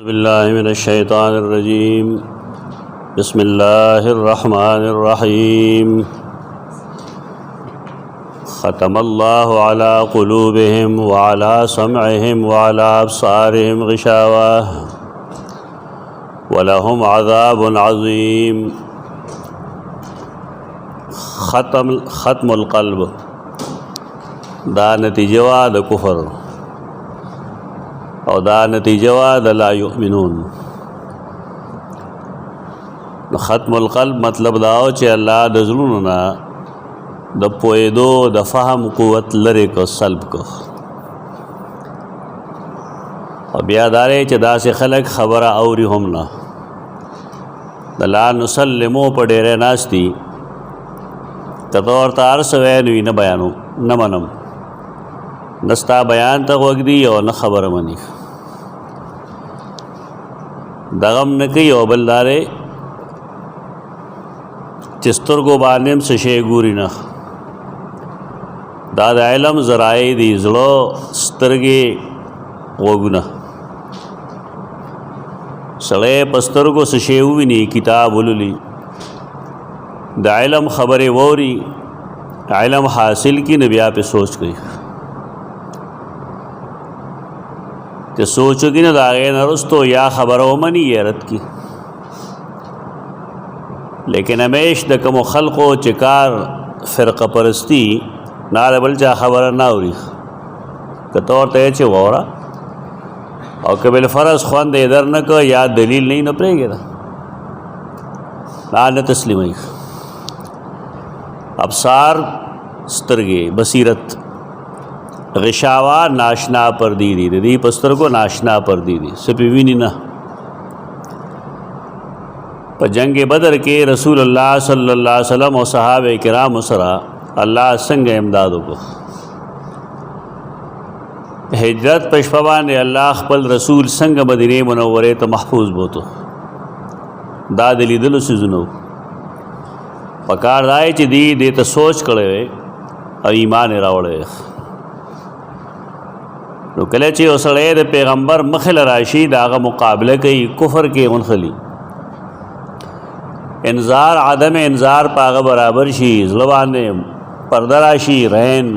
बिस्मिल्लाहि मिनश्शैतानिर्रजीम बिस्मिल्लाहिर्रहमानिर्रहीम ख़तमल्लाहु अला क़ुलूबिहिम व अला समइहिम व अला अब्सारिहिम ग़िशावह व लहुम अज़ाबुन अज़ीम। ख़त्मुल क़ल्ब दा नतीजवा द कुफ़र और दा नतीजवा द ला युमिनून। ख़त्मुल क़ल्ब मतलब दाओ चे अल्लाह द ज़ुलून ना द पोएदो द फ़हम क़ुव्वत लरे को सल्ब को। और बियादारे चे दा से खलक ख़बरा औरी हम ना द ला नुसल्लिमो पड़ेरे नास्ती ततौर तार सवैनवी न बयानो न मनम नस्ता बयान तक वगदी और न खबर मनी दगम न कई और बल्दारे चिस्तर को बानिम से शे गुरी न दादा इलम ज़राए दी ज़लो स्तरगे वगुना सड़े पस्तर को सशेवी नी किताब उलुली दा इलम ख़बर वोरी इलम हासिल की नबिया पे सोच गई कि सोचोगी न दागे नरुस्तो या ख़बर मनी ये रत की। लेकिन हमेश द कमो खल्को चिकार फ़िरक़ा परस्ती नाल बलचा ख़बर ना उरी के तौर ते चे वोरा और कबिल फ़र्ज़ ख़्वान दे इधर न को या दलील नहीं न पड़ेगे ना न तस्लीम अबसार स्तरगे बसीरत ग़िशावा नाशना पर दी दी पस्तर को नाशना पर दी सपिविनी ना पर जंग बदर के रसूलुल्लाह सल्लल्लाहु अलैहि वसल्लम और सहाबे किराम सरा अल्लाह संग इमदाद को हिजरत पशपवा ने अल्लाह खपल रसूल संग मदीने मुनव्वरे तो महफूज बोतो दादली दिल से जुनो पकार दाए च दी दे तो सोच करे और ईमान रावड़े तो कले चे उसड़े दे पैगम्बर मखिल राशि दागा मुकाबले कई कुफर के उनखली इंजार आदम इंजार पागा बराबर शी ज़लबान पर्दा राशि रहन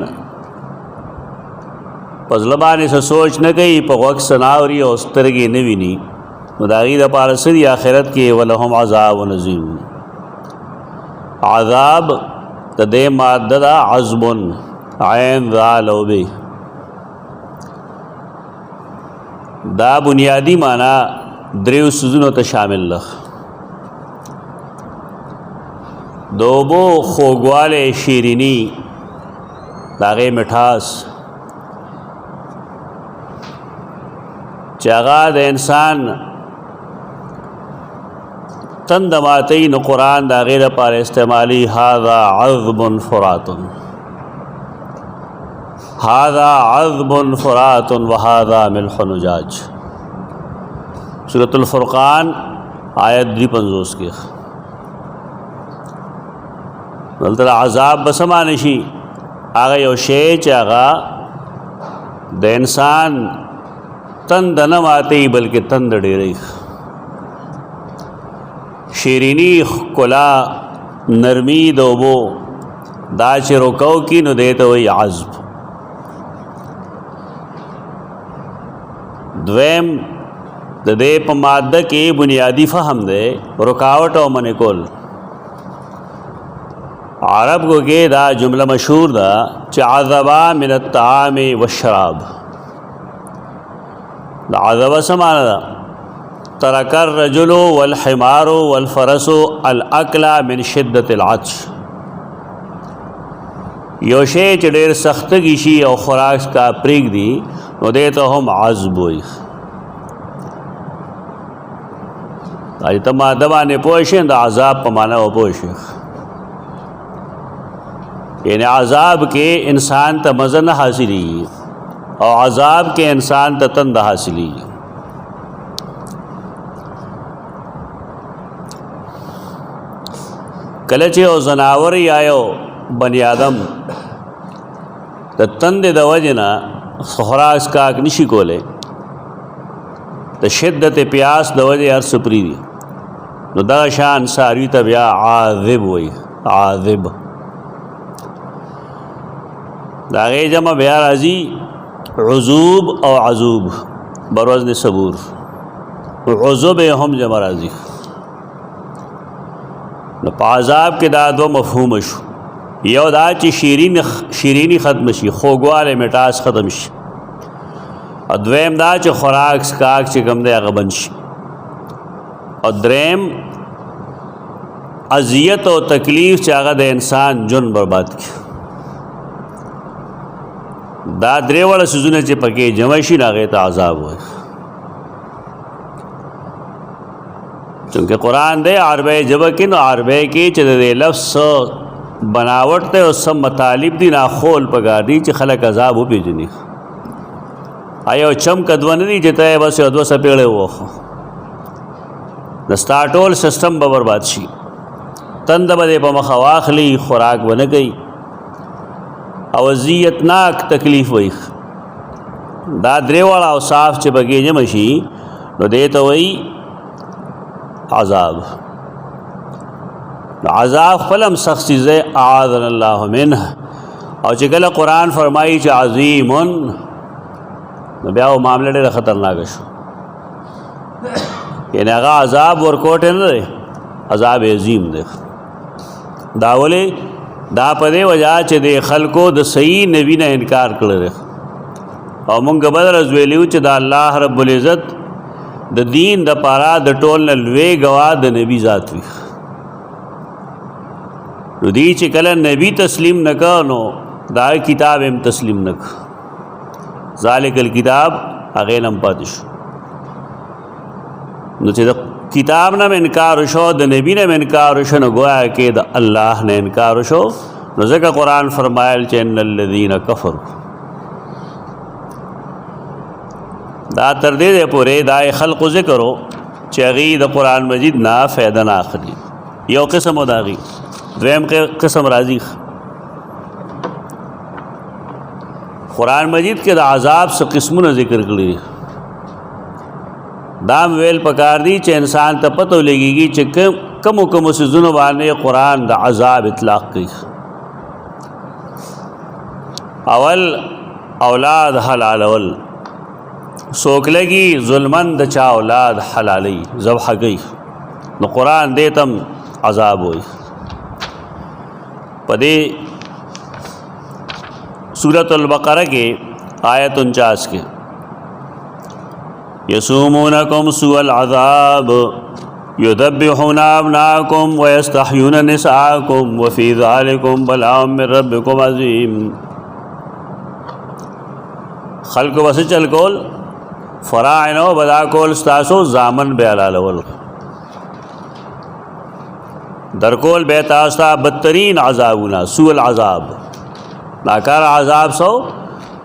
पज़लबान से सोच न गई पवक सनावरी और तरगी नवीनी मुदागी द पारसरी आखिरत के वलहुम अज़ाब नज़ीम आज़ाब तदे माददा अज़मुन आयन ज़ालोबे दा बुनियादी माना द्रेव सुजुनो त शामिल लख दोबो खोगवाले शीरिनी दागे मिठास चागाद इंसान तंदमाती न कुरान दागे पार इस्तेमाली हादा अज़बुन फ़ुरातुन हादा अज़बुन फ़ुरातुन व हादा मिल्हुन उजाज सूरतुल फ़ुरक़ान आयत 53 के बल्तरा अज़ाब बसमानशी आगा यो शे चागा द इंसान तंद न आते ही बल्कि तंद डेरे शीरीनी खुला नरमी दोबो दाच रोकौ की न देते वही आज़ब द्वैम दे पमाद के बुनियादी फ़हम दे रुकावट और मन कोल अरब को के दा जुमला मशहूर दा चाज़बा मिनत ताम व शराब आज़बा समाना दा तरकर रजुलो वल हिमारो वल फ़रसो अल अकला मिन शिद्दतिल अत्श योशे चडेर सख्त गिशी और खुराक का प्रीग दी नो दे तो हम आज़बोई आज तमा दबा ने पोशे द आज़ाब पमाना वो पोशे यानी आज़ाब के इंसान त मज़न हासिली और आज़ाब के इंसान त तंद हासिली कलचे और जनावर ही आयो बनी आदम त तंद द वजना खुराक का निशी कोले د شدت پیاس د وجې هر څه پرېږدي. نو دغه شان څاروي ته بیا عاذب وایي. عاذب د هغې جمع بیا راځي عذوب او عذوب بروزن صبور. عذوب یې هم جمع راځي. نو په عذاب کې دا دو مفهوم شو. یو دا چې شیرینی ختم شي، خوږوالی مټاس ختم شي، او دویم دا چې خوراک سکاک چې کوم دی هغه بند شي، او دریم اذیت او تکلیف چې هغه د انسان جون برباد کړي. دا درې واړه څیزونه چې پکې جمع شي نو هغې ته عذاب وایي. چونکه قرآن دی عربی ژبه کې، نو عربی کې چې د دې لفظ بناوټ دی او سم مطالب دي ناخول پکار دي چې خلک عذاب وپېژني. یو چم کدوه نه دي چې ته یې بس یو دوه څپېړې ووخه، د ستا ټول سسټم به برباد شي. تنده به دې په مخه واخلي، خوراک به نه کوي، او اذیتناک تکلیف وایي. دا درې واړه اوصاف چې پکې جمع شي نو دې ته وایي عذاب. عذاب خپلم سخت چیز ہے، اعاذنا اللہ منه. او چې کله قرآن فرمایي چې عظیم، نو بیا و معامله ډېره خطرناکه شو. یعنی هغه عذاب ورکوټی نه دی، عذاب عظیم دی. دا ولې؟ دا په دې وجه چې د خلکو د صحیح نبي نه انکار کړی دی. او مونږ بل ورځ ویلي وو چې د الله رب العزت د دین د پاره د ټول نه لوی ګواه د نبي ذات وي. نو دی چې کله نبی تسلیم نه کړ نو دا کتاب هم تسلیم نه کړ. ذالک الکتاب هغې نه هم پاتې شو. نو چې د کتاب نه انکار وشو، د نبی نه انکار وشو، نو گویا کې د الله نه انکار وشو. نو ځکه قرآن فرمایل چې ان الذین کفروا، دا تر دې پورې دا خلقو ذکرو چې هغې د قرآن مجید نه فایده نه اخلي. یو قسم و د هغې. دویم قسم راځي قرآن مجید کې د عذاب څه قسمونه ذکر کړي. دا ویل پکار دي چې انسان ته پته لګېږي چې کمو کمو څیزونو باندې قرآن د عذاب اطلاق کوي. اول اولاد حلالول. څوک لګي ظلمن د چا اولاد حلالوي، ذبح کوي، نو قرآن دې ته هم عذاب وایي. په دې سورۃ البقرہ کې آیت 49 کې یسومونکم سوء العذاب یذبحون ابناءکم ویستحیون نساءکم وفی ذلکم بلاء من ربکم عظیم. خلق وس چل کول فراعنو بدا کول ستاسو زامن بے حلالول، درکول بے تاستا بدترین عذابنا سوء العذاب. ناکار عذاب سو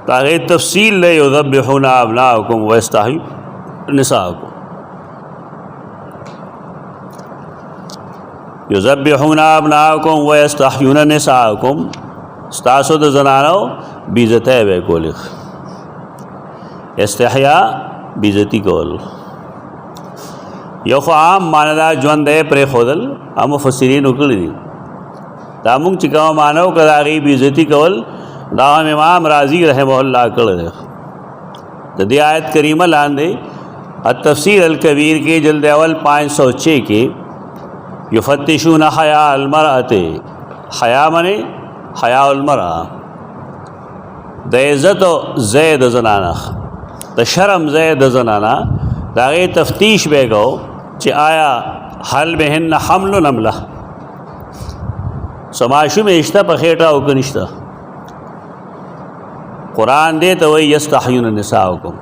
تاغی تفصیل لے یذبحون ابناءکم ویستحیون نساءکم. یذبحون ابناءکم ویستحیون نساءکم، ستاسو د زنانو بیزتہ بے کولی. استحیاء بیزتی کول. یو خو عام معنی دا ژوند دی پرې ښودل، هم مفسرین وکړي دي. دا مونږ چې کومه معنی وکړه د هغې بیزتي کول، دا هم امام رازي رحمه الله کړی دی. د دې آیت کریمه لاندې التفسیر الکبیر کې جلد اول 506 کې یفتشون حیا المرأة، حیا منی حیا المرأة، د عزت و زید زنانه، د شرم زید زنانه، دا غي تفتیش به کو چې آیا حل بهن حمل نمله، سماشو میشته په خېټه او کنيشته. قرآن دې ته وایي یستحیون نساءکم.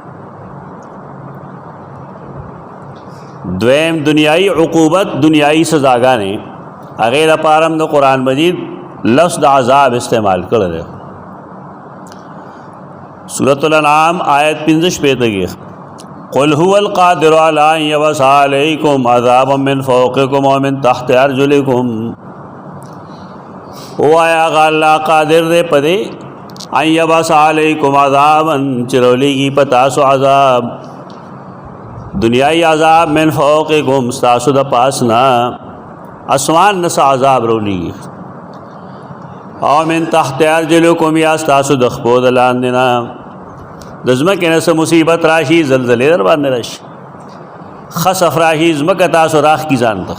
دویم دنیائی عقوبت، دنیائی سزاګانې، هغې لپاره هم د قرآن مجید لفظ د عذاب استعمال کړی دی. سورۃ الانعام آیت 55 قل هو القادر علی ان یبعث علیکم عذابا من فوقکم ومن تحت ارجلکم. او آیا اللہ قادر دے پدے ان یبعث علیکم عذابا چرولیگی پتاسو عذاب دنیای عذاب من فوقکم ستاسو د پاسنا اسمان نس عذاب رولی او من تحت ارجلکم یا ستاسو د خپو د لاندې نه د ځمکې نه څه مصیبت راشي زلزلې در باندې راشي خسف راشي ځمکه تاسو راخ کی ځان ته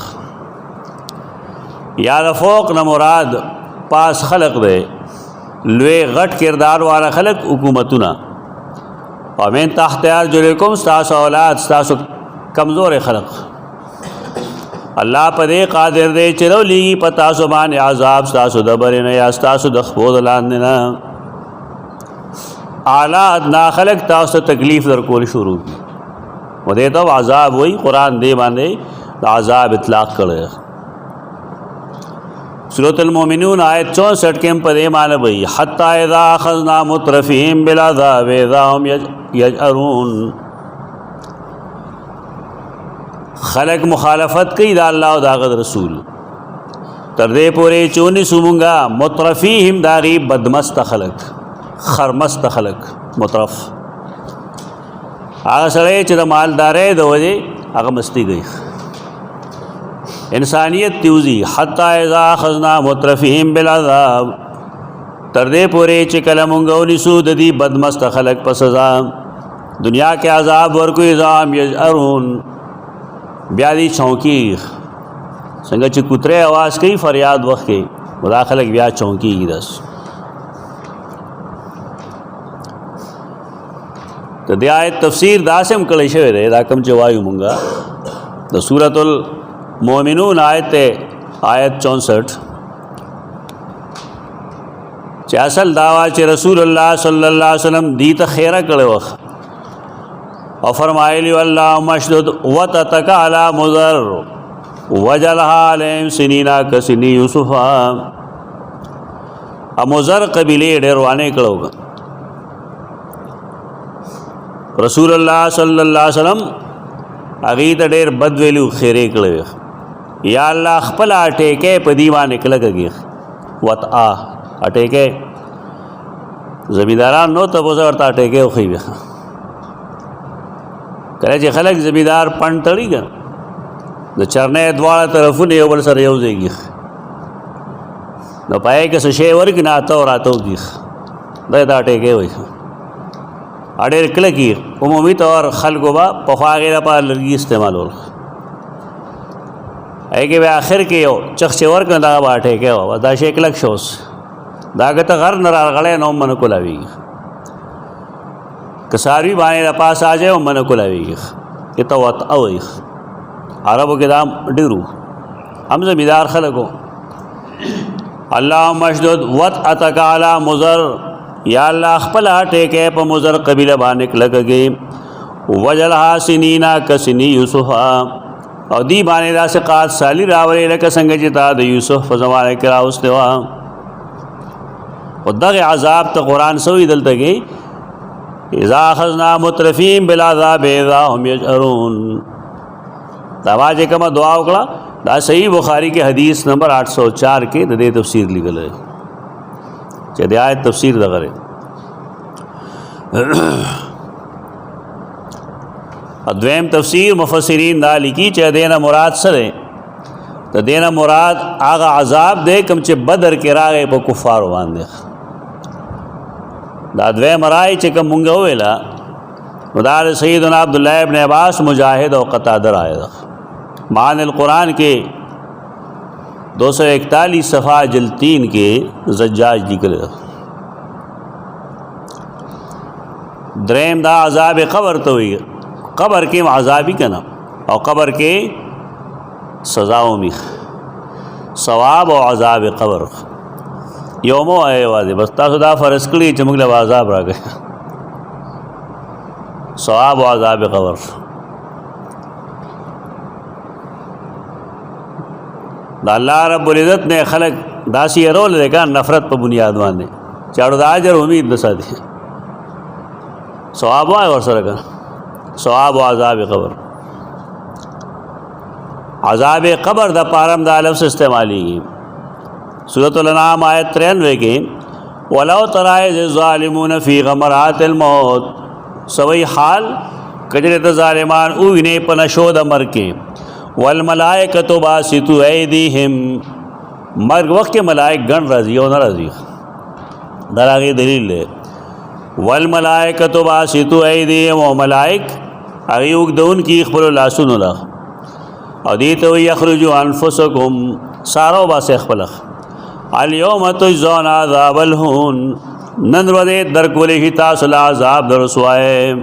یا د فوق نه مراد پاس خلق دی لوی غټ کردار والا خلق حکومتونه ومن تحت ارجلکم ستاسو اولاد ستاسو کمزور خلق الله په دې قادر دی چې راولي په تاسو باندې عذاب ستاسو د برې نه یا ستاسو د خپو د لاندې نه اعلی ادنا خلق تاسو تکلیف در کول شروع کی و دې ته عذاب وای قرآن دې باندې د عذاب اطلاق کړی سورۃ المؤمنون آیت 64 کې په دې معنی وای حتی اذا اخذنا مترفیهم بالعذاب اذا هم یجأرون خلق مخالفت کوي دا الله او دا غد رسول تر دې پورې چونی سومونګه مترفیهم دا غي بدمست خلق خرمست خلق مترف هغه سره چې د مالدارې د وجه هغه مستی گئی انسانیت تیوزی حتی اذا اخذنا مترفیهم بالعذاب تر دې پورې چې کله مونږ ونیسو د دې بدمست خلق په سزا دنیا کې عذاب ورکو اذا یجأرون بیا دی چونکی څنګه چې کوتره आवाज کوي فریاد وخت کې ودا خلک بیا چونکی دس ته د آیت تفسیر داسم کړی شوی دی دا کوم چې وایو مونږه د سورۃ المؤمنون آیت 64 چې اصل داوا چې رسول الله صلی الله علیه وسلم دی ته خیره کړي وخت او فرمایلی والله مشدد وتتک علی مضر وجلها علیهم سنینا کسنی یوسف مضر قبیله ډیر وانه کړو رسول الله صلی الله علیه وسلم اغه ته ډیر بد ویلو خیره کړو یا الله خپل اٹیکه په دیوانه کړهږي وتا اٹیکه زمیداران نو ته وزر ورته اٹیکه خو وي کله چې خلک زمیدار پڼ تړي ګر د چرنې دواړه طرفونه یو بل سره یو ځایږي نو پای کې څه شی ورګ نه اته وراتو کی دا ټیکې وای اړې کله کی عمومي طور خلکو با په خواغه په لرګي استعمالول ایګه به اخر کې یو چخ چې ورګ نه دا ټیکې و دا شی کلک شوس داګه ته غر نه راغړې نو من کولاوي کساروی باندې د پاس آجه او من کولاوي ته وت او عربو کې دا ډیرو هم زمیدار خلکو الله مشدد وت اتک علی مضر یا الله خپل ټیکه په مضر قبیله باندې لګږي وجلها سنینا کسنی یوسف او دی باندې دا سقات سالی راولې لکه څنګه چې تا د یوسف په زمانه کې راوسته وا او دغه عذاب ته قران سوې دلته کې اذا اخذنا مترفین بالعذاب اذا هم یجأرون دا واجه کما دعا وکړه دا صحیح بخاری کې حدیث نمبر 804 کې د دې تفسیر لیکل ہے چې د آیت تفسیر دغه ادویم تفسیر مفسرین دا لیکي چې دینه مراد سره د دینه مراد هغه عذاب دی کوم چې بدر کې راغی په کفارو باندې دا دویم رائے چې کوم مونږ ویلا مدار سیدنا عبداللہ ابن عباس مجاہد اور قتادہ رائے معانی القرآن کے 241 صفحہ جلد 3 کے زجاج ذکر دریم دا عذاب قبر تو ہوئی قبر کے عذابی کنا اور قبر کے سزاؤں میں ثواب اور عذاب قبر یومو آئے واضح بس تاسو دا فرض کړی چې موږ له عذاب راغی ثواب او عذاب قبر دا الله رب العزت نے خلق داسی رول دے کا نفرت په بنیاد باندې چاړو د اجر امید نسا دي ثواب وای ور سره کا ثواب او عذاب قبر عذاب قبر دا پارم دا لفظ استعمالی سورۃ الانعام آیت 93 کې ولو ترى الظالمون فی غمرات الموت سوی حال کجره ته ظالمان او وینې په نشو د مرګ کې والملائکۃ باسطوا ایدیهم مرګ وخت کې ملائک ګڼ راځي او نه راځي دا هغې دلیل دی والملائکۃ باسطوا ایدیهم او ملائک هغې اوږدونکي خپلو لاسونو له او دې ته وایي اخرجوا انفسکم سارو باسئ خپله الیوم تجزون عذاب الهون نن ورځې درکولی شي تاسو له عذاب د رسوایۍ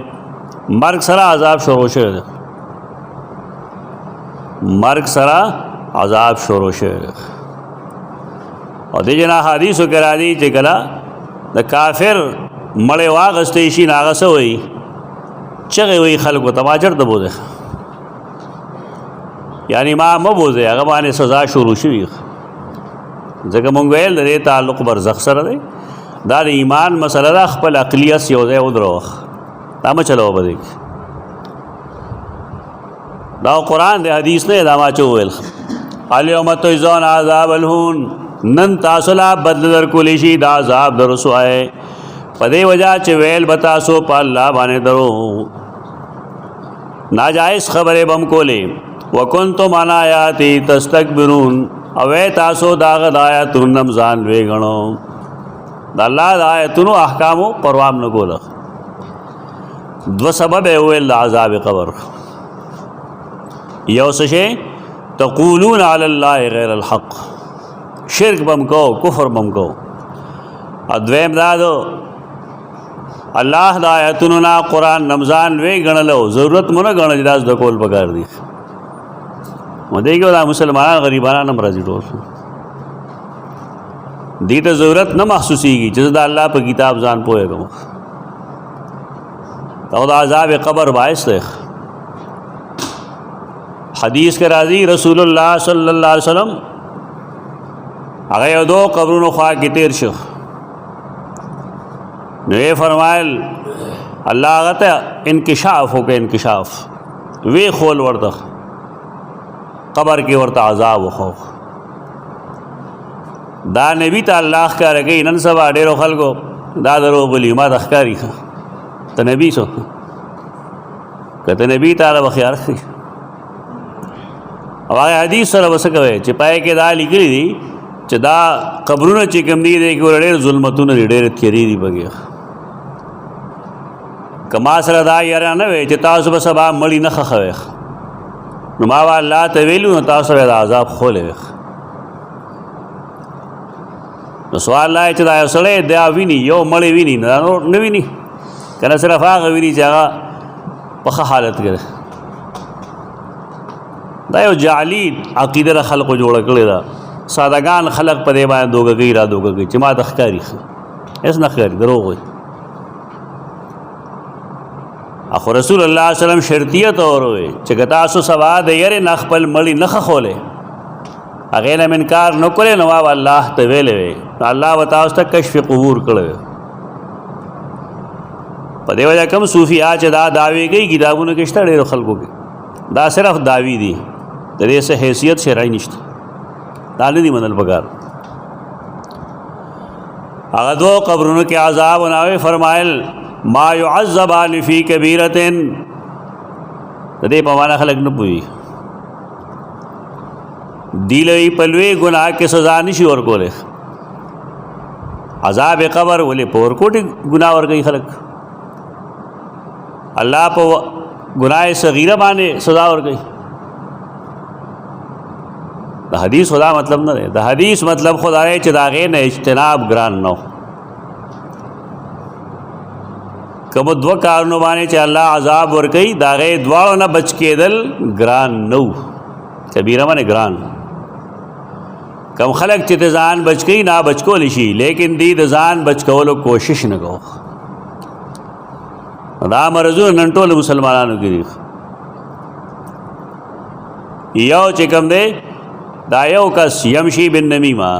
مرګ سره عذاب شروع شوی دی مرګ سره عذاب شروع شوی دی او دې جنا حدیثو کې راځي چې کله د کافر مړی واغستی شي نو هغه څه وایي چغې وایي خلکو ته ما چېرته بوځئ یعنی ما مه بوځئ هغه باندې سزا شروع شوي ځکه مونږ ویل د دې تعلق برزخ سره دی دا د ایمان مسله ده خپل عقلیت یو ځای ودروه دا مه چلوه په دې کې دا قرآن دی حدیث نه دا ما چې وویل الیوم تجزون عذاب الهون نن تاسو له بدله درکولی شي دا عذاب د رسوایۍ په دې وجه چې ویل به تاسو په الله باندې درو ناجایز خبرې به م کولې وکنتم عن آیاتی تستکبرون او تاسو د هغه د آیاتونو نه ځان لوی ګڼو د الله د آیتونو احکامو پروا نه کوله دو سبب یې وویل د عذاب قبر یو څه شی تقولون علی الله غیر الحق شرک بم کو کفر بم کو دویم دا دو الله د آیتونو نه قرآن نمځان لوی ګڼلو ضرورت مو نه ګڼه چې داس د کول پکار دي مو دی کې دا مسلمانان غریبانان هم راځي ټول دې ته ضرورت نه محسوسېږي چې د الله په کتاب ځان پوهېږم او د عذاب قبر باعث دی حدیث کې راځي رسول الله صلی الله علیه وسلم هغه یو دو قبرونو خوا کې تیر شو نو یې فرمایل الله هغه ته انکشاف وکړه انکشاف وی خول ورته قبر کې ورته عذاب وخو دا نبی ته الله ښکاره کوي نن سبا ډېرو خلکو دا درو بولي ما ته ښکاري ته نبی څوک که ته نبي تعالی به خیال رکړي او هغه حدیث سره به څه کوئ چې پای کې دا لیکلي دي چې دا قبرونه چې کوم دي دی کې ډېر ظلمتونه دي ډېرې تیارې دي پکې که ما سره دا یاره نه وی چې تاسو به سبا مړي نه ښخوئ نو ما به الله ته ویلو نو تاسو به د عذاب خولی وی نو سوال دا چې دا یو سړی دا ویني یو مړی ویني دا نور نه ویني که نه صرف هغه ویني چې هغه په ښه حالت کې دا یو جعلي عقیده د خلقو جوړه کړې ده سادهګان خلق په دې باندې دوکه کوي را دوکه کوي چې ما ته ښکاري هېڅ نه ښکاري دروغ وایي اخو رسول الله صلی الله علیه وسلم شرطیه طور وی چې که تاسو سبا د یرې نه خپل مړي نه ښخولی هغې نه انکار نه کړی نو ما به الله ته ویلی وی نو الله به تاسو ته کشف قبور کړی وی په دې وجه کم صوفیه چې دا دعوې کوي کتابونو کې شته ډېرو خلکو کې دا صرف دعوی دي د دې څه حیثیت شرعي نشته دا نه دي منل پکار هغه دو قبرونو کې عذاب ناوی فرمایل ما يعذبان فی کبیرة د دې په معنا خلک نه پوهي دی لوی په لوی ګناه کې سزا نشي ورکولی عذاب قبر ولې په ورکوټي ګناه ورکوي خلک الله په ګناه صغیره باندې سزا ورکوي د حدیث خدا مطلب نه دی د حدیث مطلب خدا دی چې د هغې نه اجتناب ګران نه و کومو دوه کارونو باندې چې الله عذاب ورکوي د هغې دواړو نه بچ کېدل ګران نه و کبیره باندې ګران کم خلق چې د ځان بچ کوي نه بچ کولی شي لیکن دی د ځان بچ کولو کوشش نه کوو دا مرضونه نن ټول مسلمانانو کې دي یو چې کوم دی دا یو کس یمشي بالنمیمه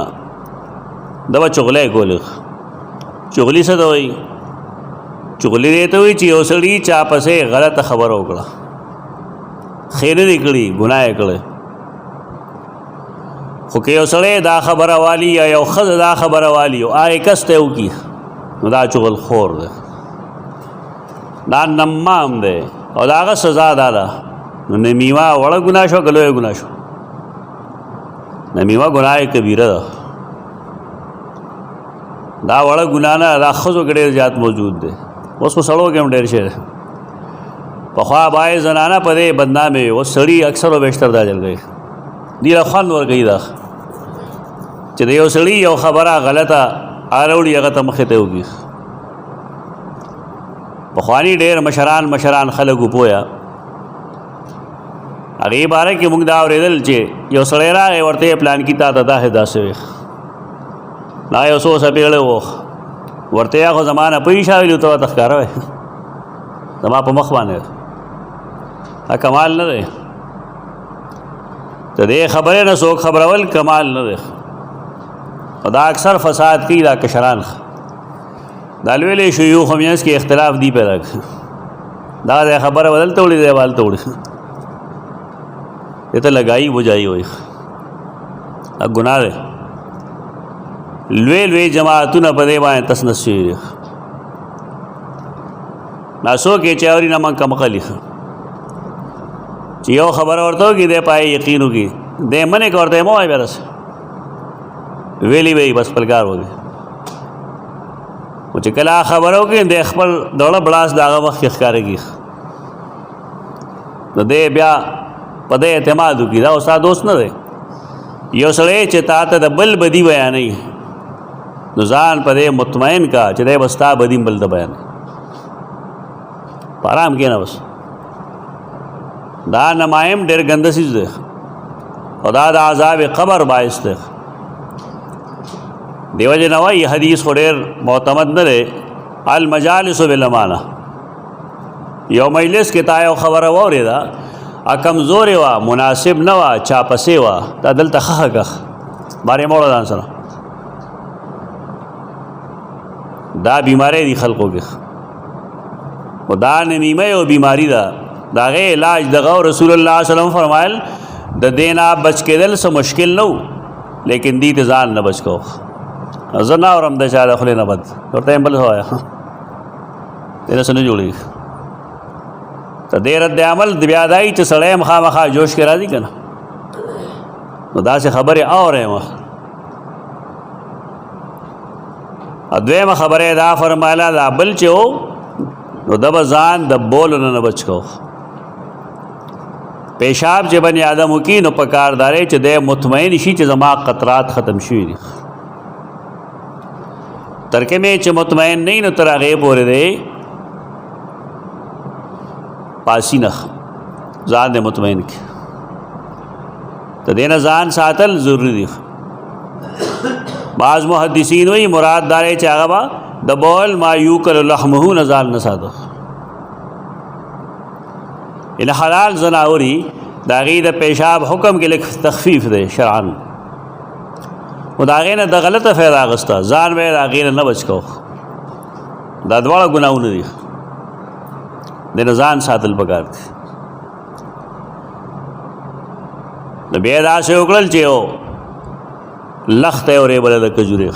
دا به چغلی کولی چغلی څه ته وایي چغلی دې ته وایي چې یو سړي چا پسې غلطه خبره وکړه ښې نه دې کړي ګناه یې کړی خو که یو سړی دا خبره والی یا یو ښځه دا خبره والی او هغې کس ته یې وکړي نو دا چغل خور دی دا نمام دی او د هغه سزا دا ده. نو نمیمه وړه ګناه شو که لویه ګناه شو؟ نمیمه ګناه کبیره ده. دا وړه ګناه نه، دا ښځو کې ډېر زیات موجود دی. اوس خو سړو کې هم ډېر شی دی. پخوا بای زنانه په دې بدنامې وي، اوس سړي اکثر و بیشتر دا چل کوي. دې له خوند ورکوي دا چې د یو سړي یو خبره غلطه راوړي هغه ته مخې ته وکړي. پخواني ډېر مشران خلک وپویا هغې باره کې موږ دا اورېدل چې یو سړی راغی ورته یې پلان کې تا ته دا داسې وي، دا یو څو څپېړی و ورته یا خو زما نه پوهېږي شا ویلي ته ورته ښکاره وی زما په مخ باندې دا کمال نه دی. د دې خبرې نه څوک خبرول کمال نه دی. دا اکثر فساد کوي دا کشران. دا لویلې شیوخو منځ کې اختلاف دی پیدا کړي. دا د خبره بدلته وړي دی والته وړي یہ تو لگائی بجائی ہوئی. اب گناہ دے لوی جماعتونه په دې باندې تس نس شوي دي. ناسو کې چې اوري نه من کم خلی چې یو خبره ورته وکړي دی پای یقین وکړي دی منې که ورته یې مه وایي بیا رس ویلي به یي بس خپل کار وکړي. خو چې کله خبره وکړي دی خپل دوړه بړاس د هغه وخت کې ښکاره کړي نو دی بیا په دې اعتماد وکړي. دا استاد دوست نه دی. یو سړی چې تا ته د بل بدي بیانوي نو ځان په دې مطمئن کا چې دی به ستا بدي بل ته بیانوي. په ارام کښېنه بس. دا نمایم ډېر ګنده څیز دی او دا د عذاب قبر باعث دی. دیو وجې نه وایي حدیث خو ډېر معتمد نه دی المجالس بالامانه. یو مجلس کې تا یو خبره واورېده کمزورې وه مناسب نه وه چاپسې وه دا دلته ښه کښ بارې موړه ځان سره. دا بیماری دی خلقو کې و دا نمیمه یو بیماری ده. د هغې علاج دغه رسول الله صلی الله علیه وسلم فرمایل د دې نه بچ کېدل څه مشکل نه و لیکن دې ته ځان نه بچ کوو. زه نه اورم د چا د خولې نه بد ورته یم بل څه وایه دې نه څه نه جوړېږي. ته دې رد عمل بیا دا وي چې سړی مخامخا جوش کې راځي که نه نو داسې خبرې اورم. دویمه خبره دا فرمایله دا بل چې و نو د به ځان د بولو نه بچ کو. پیشاب چې بني آدم وکړي نو په کار دا دی چې دی مطمئن شي چې زما قطرات ختم شوي دي. ترکه مې چې مطمئن نه وي نو تر هغې پورې دی پاسی نه ځان دې مطمئن کړي. د دې نه ځان ساتل ضروري دي. بعض محدثین وایي مراد دا دی چې هغه به د بول ما یوکل لحمه نه ځان نه ساتو. ان حلال زناوري د هغې د پیشاب حکم کې لږ تخفیف دی شرعا خو د هغې نه د غلطه فایده اخیسته ځان به یې د هغې نه بچ کو. دا دواړه ګناهونه دي. د نه ځان ساتل پکار دي. نو بیا یې داسې وکړل چې یو لخته یې ورېبله د کجورې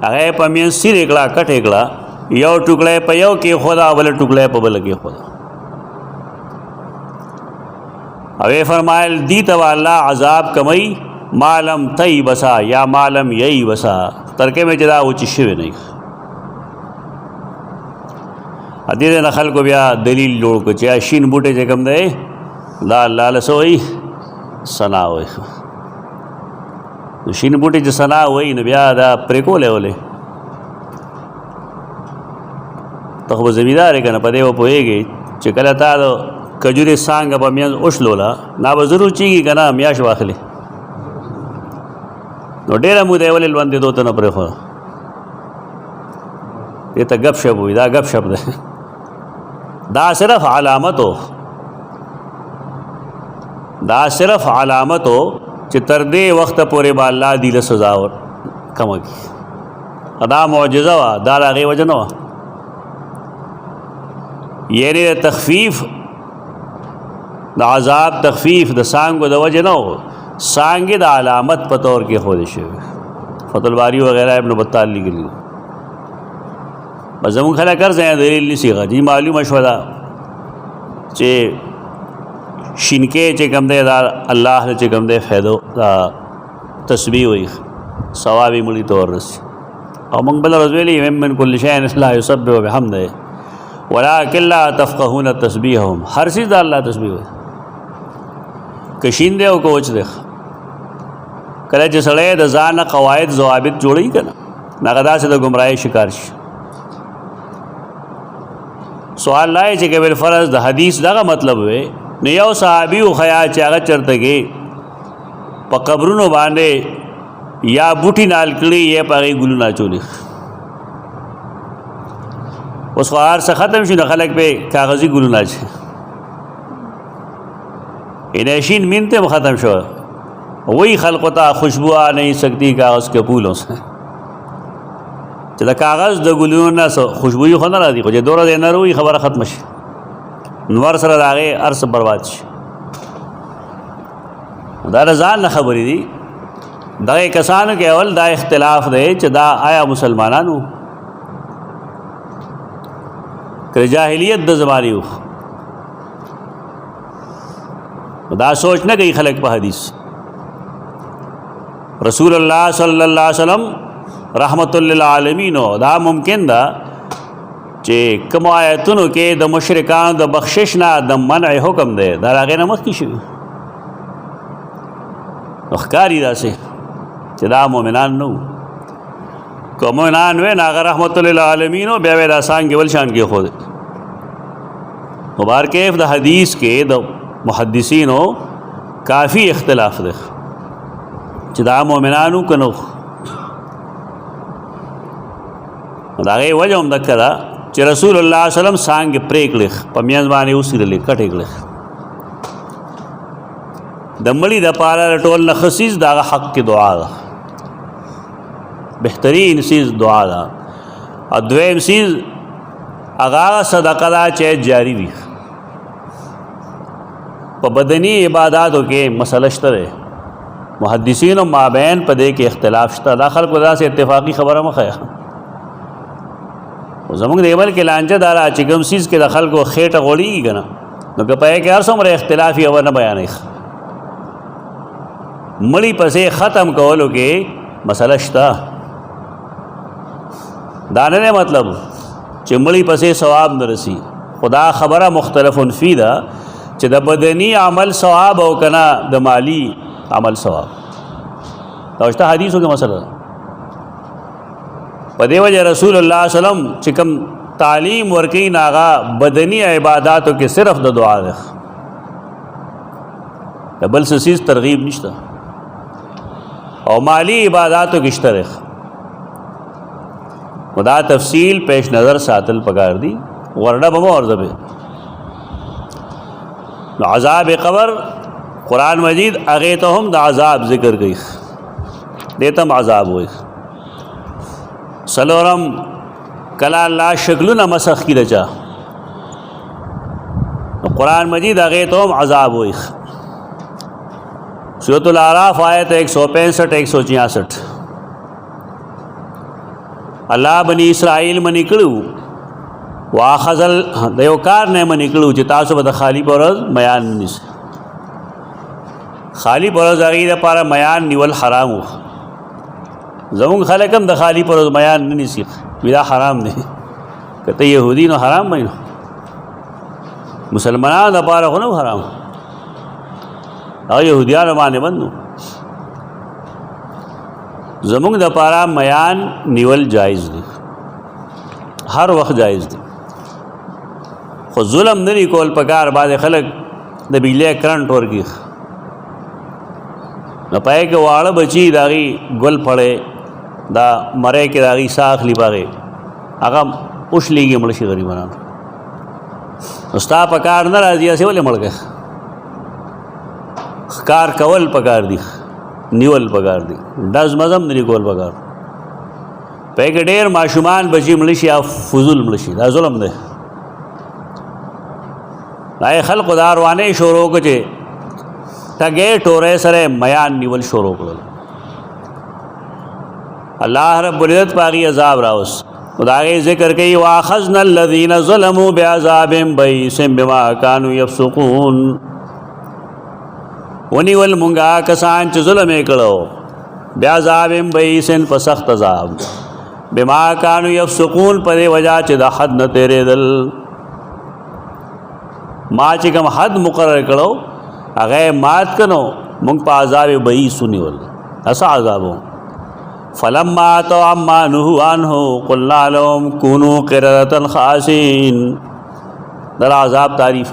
هغه یې په منځ سیرې کړه کټې کړه یو ټوکړه یې په یو کېښوده او بله ټوکړه یې په بله کېښوده او یې فرمایل دې ته به الله عذاب کموي مالم تئی بسا یا مالم یئی بسا ترکې مې چې دا اوچې شوی نه وي. دې نه خلکو بیا دلیل جوړ کړو چې شین بوټی چې کوم دی دا الله له څه وایي ثنا وایي. نو شین بوټی چې ثنا وایي نو بیا دا پرېکولی ولې ته خو به زمیندار یې که نه په دې به پوهېږې چې کله تا د کجورې څانګه په میانځ وشلوله نا به ضرور چېږي که نه میاشت واخلي نو ډېره موده یې ولې لوندېدو ته نه پرېښوده. دې ته ګپ شپ وایي. دا ګپ شپ دی. دا صرف علامت ہو چې تر دې وخته پورې به الله دې له سزا کمه کړي. دا معجزه وه. دا د هغې وجه نه وه. یعنې د تخفیف د عذاب تخفیف د څانګو د وجه نه و. څانګې د علامت په طور کې ښودې شوې. فتح الباری وغیرہ ابن بطال لیکلي. بس زمونږ خلک هر ځای دلیل نیسي جی معلومه شوه ده چې شینکې چې کوم دی دا الله ته چې کوم دی فایدو دا تسبیح وایي ثواب یې مړي ته وررسي او موږ بله ورځ ویلي من کل شیء لا یسبح بحمده ولکن لا تفقهون تسبیحهم هر چیز د الله تسبیح وایي که شین دی او که وچ دی کله چې سړی د ځان نه قواعد ضوابط جوړوي که نه هغه داسې د ګمراهۍ شکار شي سوال لا چې که بالفرض د حدیث دغه مطلب وی نو یو صحابي و خیا چې هغه چېرته کې په قبرونو باندې یا بوټي نال کړي یا په هغې ګلونه اچولي اوس خو هر څه ختم شي نو خلک پې کاغذي ګلونه اچوي انشین مینتے میں ختم شو وہی خلق تا خوشبو آ نہیں سکتی کاغذ کے پھولوں سے چلا کاغذ د ګلونو نه خوشبوئی خو نه راځي خو چې دوره دی نه روي خبره ختمه شي نور سره د هغې هر څه برباد شي دا د ځان نه خبرې دي دغه کسانو کې اول دا اختلاف دی چې دا آیا مسلمانانو که جاهلیت د زمانې و دا سوچ نه کوي خلک په حدیث رسول الله صلی الله علیه وسلم رحمت للعالمین دا ممکن ده چې کوم آیتونو کې د مشرکانو د بخشش نه د منع حکم دی دا هغې نه مخکې شوي نو ښکاري داسې چې دا مؤمنان نه وو که مؤمنان وی نو هغه رحمت للعالمین بیا به دا څانګې بل شان کېښودې نو بهرکیف د حدیث کې د محدثینو کافی اختلاف دی چې دا مؤمنانو که نه د هغې وجه هم دکه ده چې رسول الله صلی الله علیه وسلم څانګې پرې کړې په منځ باندې وڅیرلې کټې کړې د مړي دپاره ټول نه ښه څیز د هغه حق کې دعا ده بهترین څیز دعا ده او دویم څیز هغه صدقه ده چې جاری وي په بدني عباداتو کې مسله شته دی محدثینو مابین په دې کې اختلاف شته دا خلکو داسې اتفاقي خبره مه ښیه زمونږ د ایبل کې لانجه دا را چې کوم څیز کې د خلکو خېټه غوړېږي که نه نو که په هغې کې هر څومره اختلاف یې نه بیانوي مړي پسې ختم کولو کې مسله شته دا نه دی مطلب چې مړي پسې ثواب نه رسي خدا خبره مختلف فی ده چې د بدني عمل ثواب او که نه د مالی عمل ثواب دا شته حدیثو کې مسله ده په دې وجه رسول الله صلی الله علیه وسلم چې کوم تعلیم ورکوي نو هغه بدني عباداتو کې صرف د دعا ده د بل څه څیز ترغیب نشته او مالی عباداتو کې شته ده دا تفصیل پیش نظر ساتل پکار دی ورډه به مو ورځبه نو عذاب قبر قرآن مجید هغې ته هم د عذاب ذکر کوي دې ته هم عذاب وایي څلورم کله الله شکلونه مسخ کړي د چا قرآن مجید هغې ته هم عذاب وایي سورۃ الاعراف آیت 165 166 الله بنی اسرائیل منی کړو واخذل د یو کار نه منی کړو چې تاسو به د خالی په ورځ میان نه نیسئ خالی په ورځ هغې دپاره میان نیول حرام و زمونږ خلک هم د خالی په ورځ میان نه نیسي وي دا حرام دی که ته یهودي نو حرام وی نو مسلمانانو دپاره خو نه حرام هغه یهودیانو باندې بند و زمونږ دپاره میان نیول جایز دی هر وخت جایز دی خو ظلم نه دی کول پکار بعضې خلک د بجلی کرنټ ورکړي نو په هغې کې واړه بچي د هغې ګل پړی دا مری کې د هغې ساه اخلي په هغې هغه اوښلېږي مړه شي غریبانان نو ستا په کار نه راځي هسې ولې مړ کړې ښکار کول پکار دي نیول پکار دي ډز مزم نه کول پکار په هغې کې ډېر ماشومان بچي مړه شي یا فضول مړه شي دا ظلم دی دا یې خلقو دا روانې شروع کړه چې ټګې ټورې سره میان نیول شروع کړل الله رب العزت په هغې عذاب راوست خدای ذکر کوي واخذنا الذين ظلموا بعذاب بئیس بما كانوا يفسقون ونیول مونږه کسان چې ظلم یې کړو بعذاب بئیس په سخت عذاب بما كانوا يفسقون په دې وجہ چې د حد نه تیرېدل ما چې کوم حد مقرر کړو هغه مات کړو مونږ په عذاب بئیس ونیول اسا عذابو فلما اتوا عما نهوا عنه قلنا لهم كونوا قردة خاسئين در عذاب تعریف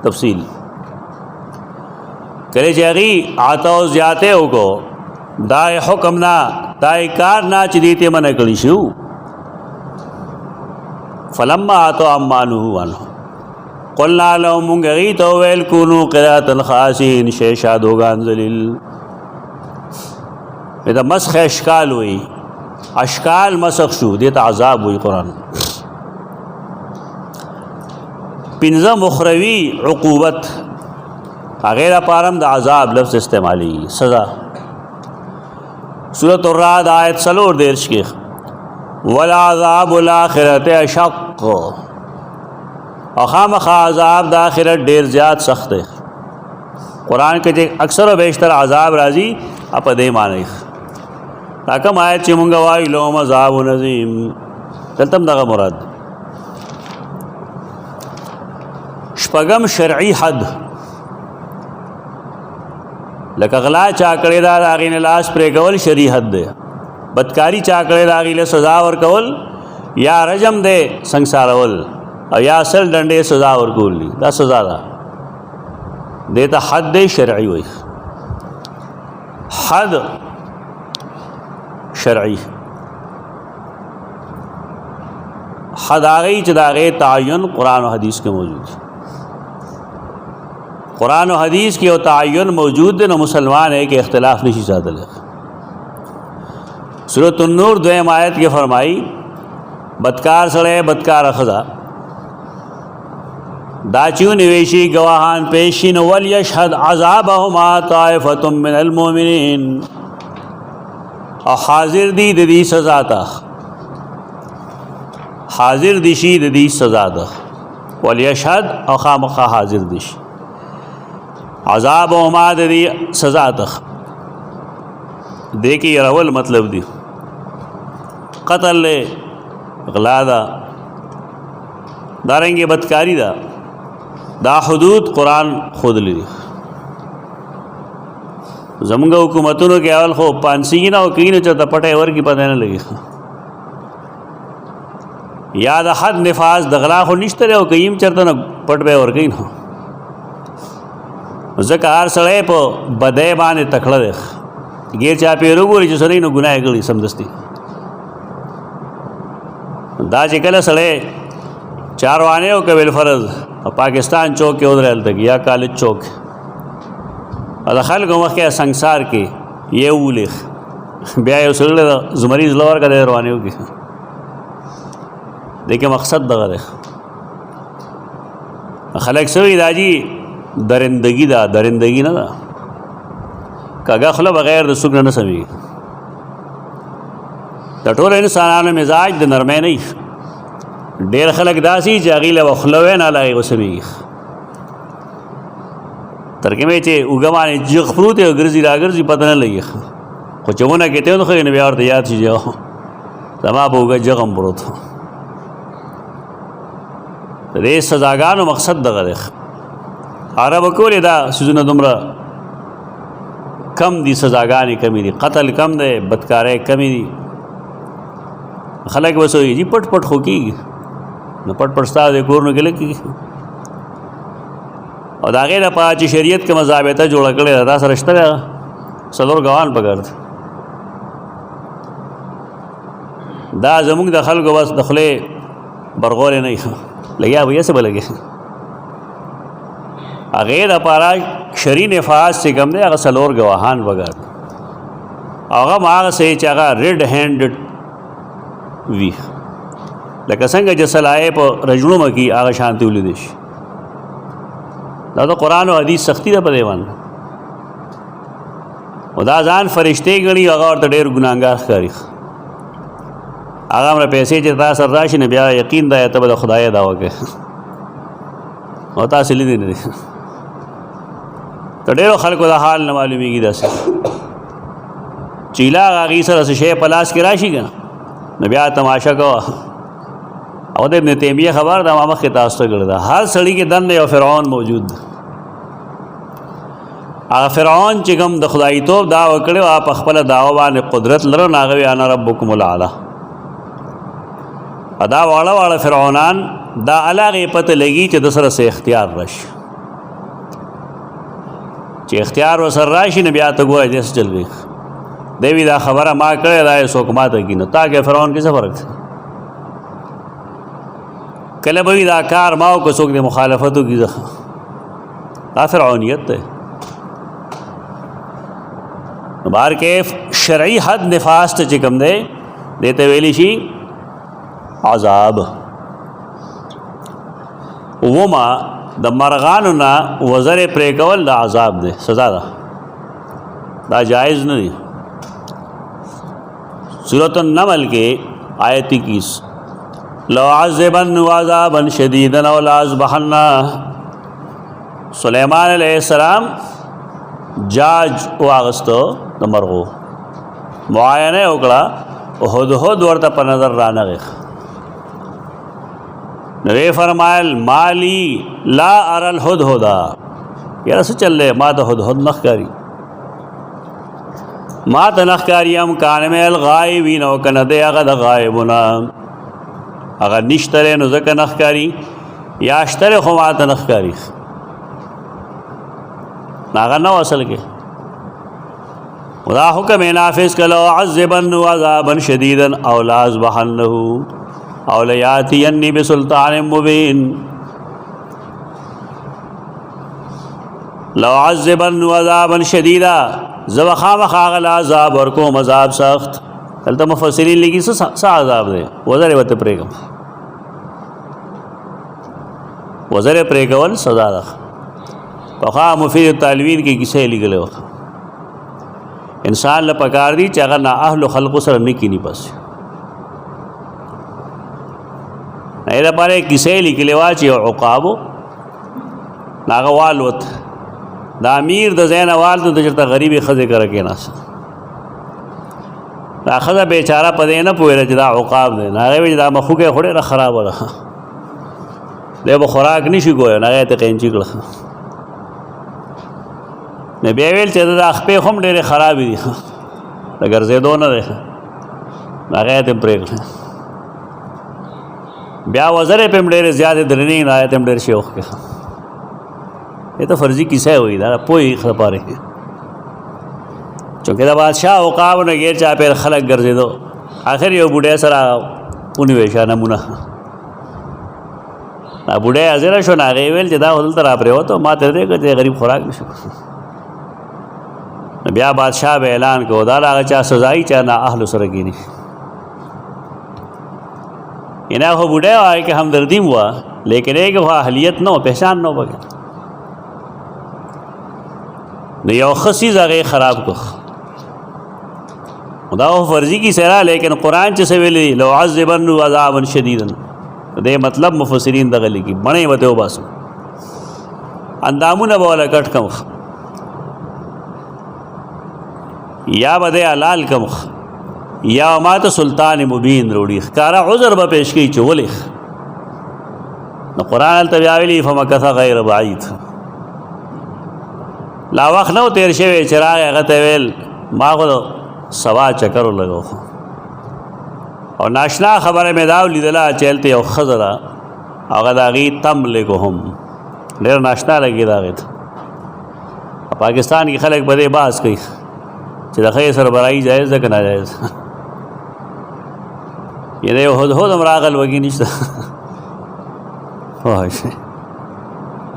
تفصیل کرے چاہی آتاو زیادے ہو کو دائے حکم نا دائے کار نا چی دیتے منع کری شو فلما اتوا عما نهوا عنه قلنا لهم منگغی توویل كونوا قردة خاسئين شیشاد ہوگان ذلیل دا مسخ اشکال ہوئی اشکال مسخ شو دیتا عذاب ہوئی قرآن پنزم اخروی عقوبت غیر پارم دا عذاب لفظ استعمالی سزا سورۃ الرعد آیت 4 کی والعذاب الاخرت اشق اخامخ عذاب دا آخرت دیر زیاد سخت ہے قرآن کے اکثر و بیشتر عذاب راضی اپا دے معنی تاکم آیت چی منگا وائی لوم عذاب نظیم تلتم دغا مراد شپگم شرعی حد لکه غلا چاکړې دا غین لاس پرې کول شرعي حد دی بدکاری چاکړې دا غیله سزا ور کول یا رجم دے سنگسارول او یا اصل ډنډې سزا ور کول دا سزا ده دیتا حد دے شرعی وي حد شرعی حد آگئی چھ داغے تعین قرآن و حدیث کے موجود قرآن و حدیث کی تعین موجود ہے نو مسلمان ہے کہ اختلاف نہیں ساتھ لے سورۃ النور 2 آیت کے فرمائی بدکار سڑے بدکار خدا داچیو نویشی گواہان پیشین ولیشہد عذابہما طائفۃ من المؤمنین اور حاضر دی دی سزا تا حاضر دیشی دی سزا تا ولیشہد اور خامخواہ حاضر دیش عذاب و ما دی سزا تا دیکھی رول مطلب دی قتل لے غلا دا دارنگی بدکاری دا حدود قرآن خود لی زمونږ حکومتونو کې اول خو پانسیږي نه او کینو چې د پټه ور کې پته نه لګي یا د حد نفاذ د غلا خو نشته او کیم چرته نه پټ به ور کوي نو ځکه هر سړی په بدای باندې تکړه دی غیر چا پیرو ګوري چې سړی نو ګناه کوي سمدستي دا چې کله سړی چاروانه او قبل فرض پاکستان چوک کې ودرل تک یا کالج چوک دا خلکو مخکې سنگسار کې یہ اولیخ بیا یو سړی زمریز لور کا دی روانیو کې دیکھیں مقصد دغه دی خلک سوي دا جی درندگی دا درندگی نه دا کاغه خله بغیر د سګ نه سمي د ټول انسانانو مزاج د نرمه نه ډیر خلک داسي چې غیله وخلوي نه لای وسمي ترکمه چې وګمانه جغ پروت او ګرځي راګرځي پته نه لګي خو چونه کېته نو خو نه بیا ورته یاد شي جو زما په وګ جغم پروت دې سزاګانو مقصد دغه دی عرب کولې دا سيزونه دومره کم دي سزاګانې کمی دي قتل کم دی بدکارۍ کمی دي خلک وسوي جی پټ پټ خو کېږي نو پټ پټ ستا د کور نه کې لګي او دا غیر په چې شریعت کې مضابطه جوړ کړي دا سره شته څلور غوان پکړ دا زموږ د خلکو بس دخله برغول نه لګیا وې څه بلګي غیر لپاره شری نفاذ چې کوم دی هغه څلور غواهان وګړ هغه هغه سي چې هغه ریډ هاند وی لکه څنګه چې صلاح په رجلو مکی هغه شانتی ولیدش دا قرآن او حدیث سختی ده په دیوان او دا ځان فرشته غني هغه ورته ډېر ګناګار ښکاري هغه مره پیسې چې تا سره راشي نه بیا یقین دی ته به د خدای دعوه کوې او تاسې لیدې نه دي ته ډېرو خلکو د حال نه معلومېږي داسې چې لا هغې سره څه شی په لاس کې راشي که نه بیا تماشه کوه او د ابن تیمیه خبر ده ما مخکې تاسو ته کړې ده هر سړي کې دننه یو فرعون موجود ده هغه فرعون چې کوم د خدایتوب دعوه کړې وه په خپله دعوه باندې قدرت لرو نو هغه وی انا ربکم الاعلی دا واړه واړه فرعونان دا هغې پته لګي چې د سره څه اختیار راشي چې اختیار ورسره راشي نو بیا ته ګوره داسې چل وي دی وي دا خبره ما کړې دا یې څوک ماته کړي نو تا کې فرعون کې څه فرق دی کله به وي دا کار ما وکړه څوک د مخالفت وکړي دا فرعونیت دی بار کې شرعي حد نفاس ته چې کوم دی دې ته ویلی شي عذاب وما د مرغانو نه وزرې پرې کول د عذاب دی سزا ده دا جائز نه دی سورۃ النمل کې آیت 21 لو عذبن عذابا شدیدا او لاذبحن سلیمان علیہ السلام جاج واغستو د مرغو معاینه وکړه هدهد ورته په نظر رانغی نوی فرمایل مالی لا ارى الهدهد یاره څه چل دی ما ته هدهد نه ښکاري ما ته نه ښکاري ام کان من الغایبین او که نه دی هغه د غایبونه هغه نشته دی نو ځکه نه ښکاري یا شته دی خو ما ته نه ښکاري هغه نه اصل کې خدا حکم نافذ کلو عذبن عذابا شدیدا او لاذبحنه او لیاتینی بسلطان مبین لو عذبن عذابا شدیدا زب خامخ هغه عذاب ورکوم عذاب سخت دلته مفسرین لیکي څه عذاب دی وزرې ورته پرېږدم وزرې پرېږول سزا ده پخوا مفید التالوین کې کیسې لیکلې وه انسان له پکار دي چې هغه نااهلو خلقو سره نه کیني بس نه لپاره کیسې لیکلې وه چې یو عقابو هغه والوت د امیر د ځای نه والوت د چېرته غریبې ښځې کره کېناست دا ښځه بیچاره په دې نه پوهېده چې دا عقاب دی نو هغې ویل چې دا مخوکې خو ډېره خرابه ده دی به خوراک نه شي کوی نو هغې ته قینچي کړه نو بیا ویل چې دا خپې خو هم ډېرې خرابې دي د ګرځېدو نه دی نو هغې ته هم پرېږدي بیا وزرې پې هم ډېرې زیاتې درنې نو هغې ته هم ډېر شوق کړه یہ تو فرضی کیسه وي دا پوهې خپاره چونکې د بادشاه عقاب نه غیر چا پیر خلک ګرځېدو آخر یو بوډۍ سره ونیوې شه نمونه دا بوډۍ حاضره شو نو هغې ویل چې دا خو دلته را پرېوتو ما ته دې کړ چې غریب خوراک نه شو نو بیا بادشاه به اعلان کړو دا د هغه چا سزایي چا نااهلو سره کیني یعنی خو بوډۍ وه هغې کې همدردي م وه لیکن هغې کې خو اهلیت نه و پہچان نه و پکې نو یو ښه څیز هغې خراب کړ دا خو فرضي کیسه ده لیکن قرآن چې څه ویلي لو عذبنه عذابا شدیدا دې مطلب مفسرین دغه لیکي بڼې به ته وباسم اندامونه به وله کټ کم یا به دې حلال کم یا ما ته سلطان مبین روړي ښکاره عذر به پیش کوي چې ولې نو قرآن هلته بیا ویلي فمکث غیر بعید لا وخت نه و تیر شوی چې راغی هغه ته ویل ما خو سوا چکر لګو او ناشنا خبره مې دا ولیدله چې هلته یو ښځه ده هغه د هغې تملکهم ډېر ناشنا لګي د هغې ته پاکستان کې خلک په دې بحث کوي چې د ښځې سربراهي جایز ده که ناجایز یعنې یو هدهد هم راغل وږي نشته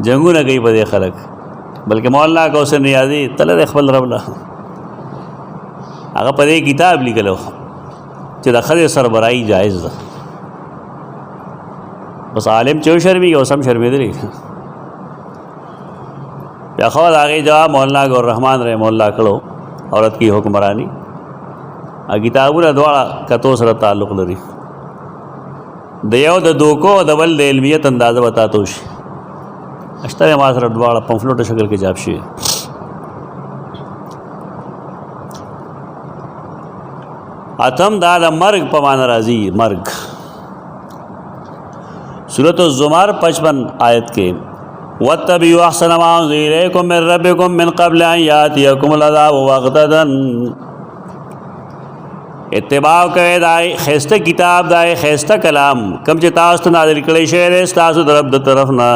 جنګونه کوي په دې خلک بلکې مولانا کوثر نیازي تله د خپل رب له هغه په دې کتاب لیکلو چې د ښځې سربراهي جایز ده بس عالم چې وشرمېږي اوس هم شرمېدلی بیا خو د هغې جواب مولانا ګور رحمان رحم الله کړو عورت کی حکمرانی کتابونه دواړه کتو سره تعلق لري د یو د دوکو او د بل د علمیت اندازه وتاتو شي. اشته ما سره دواړه پمفلوټ شکل کې چاپ شي. اتم دا د مرګ په معنا راځي. مرګ سورۃ الزمر 55 آیت کې واتبعوا احسن ما انزل الیکم من ربکم من قبل ان یاتیکم العذاب بغتة. اتباع کوي دای خسته کتاب دای خسته کلام کم چې تاسو ته نازل کړي شوی دی تاسو د رب د طرف نه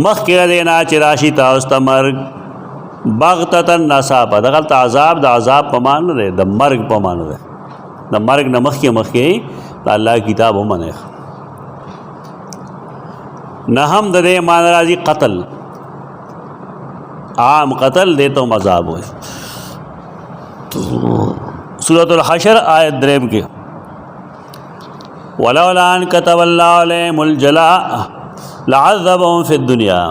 مخکې دینا چې راشي تاسو ته مرګ بغتة ناڅاپه. دغلته عذاب د عذاب په معنی دی د مرګ په معنی دی. د مرګ نه مخکې د الله کتاب ومنئ. نه هم د دې معنی راځي قتل. عام قتل دیتا ہوں عذاب ہوئے. سورۃ الحشر آیت 3 کے وَلَوْلَا أَنْ كَتَبَ اللَّهُ عَلَيْهِمُ الْجَلَاءَ لَعَذَّبَهُمْ فِي الدُّنْيَا.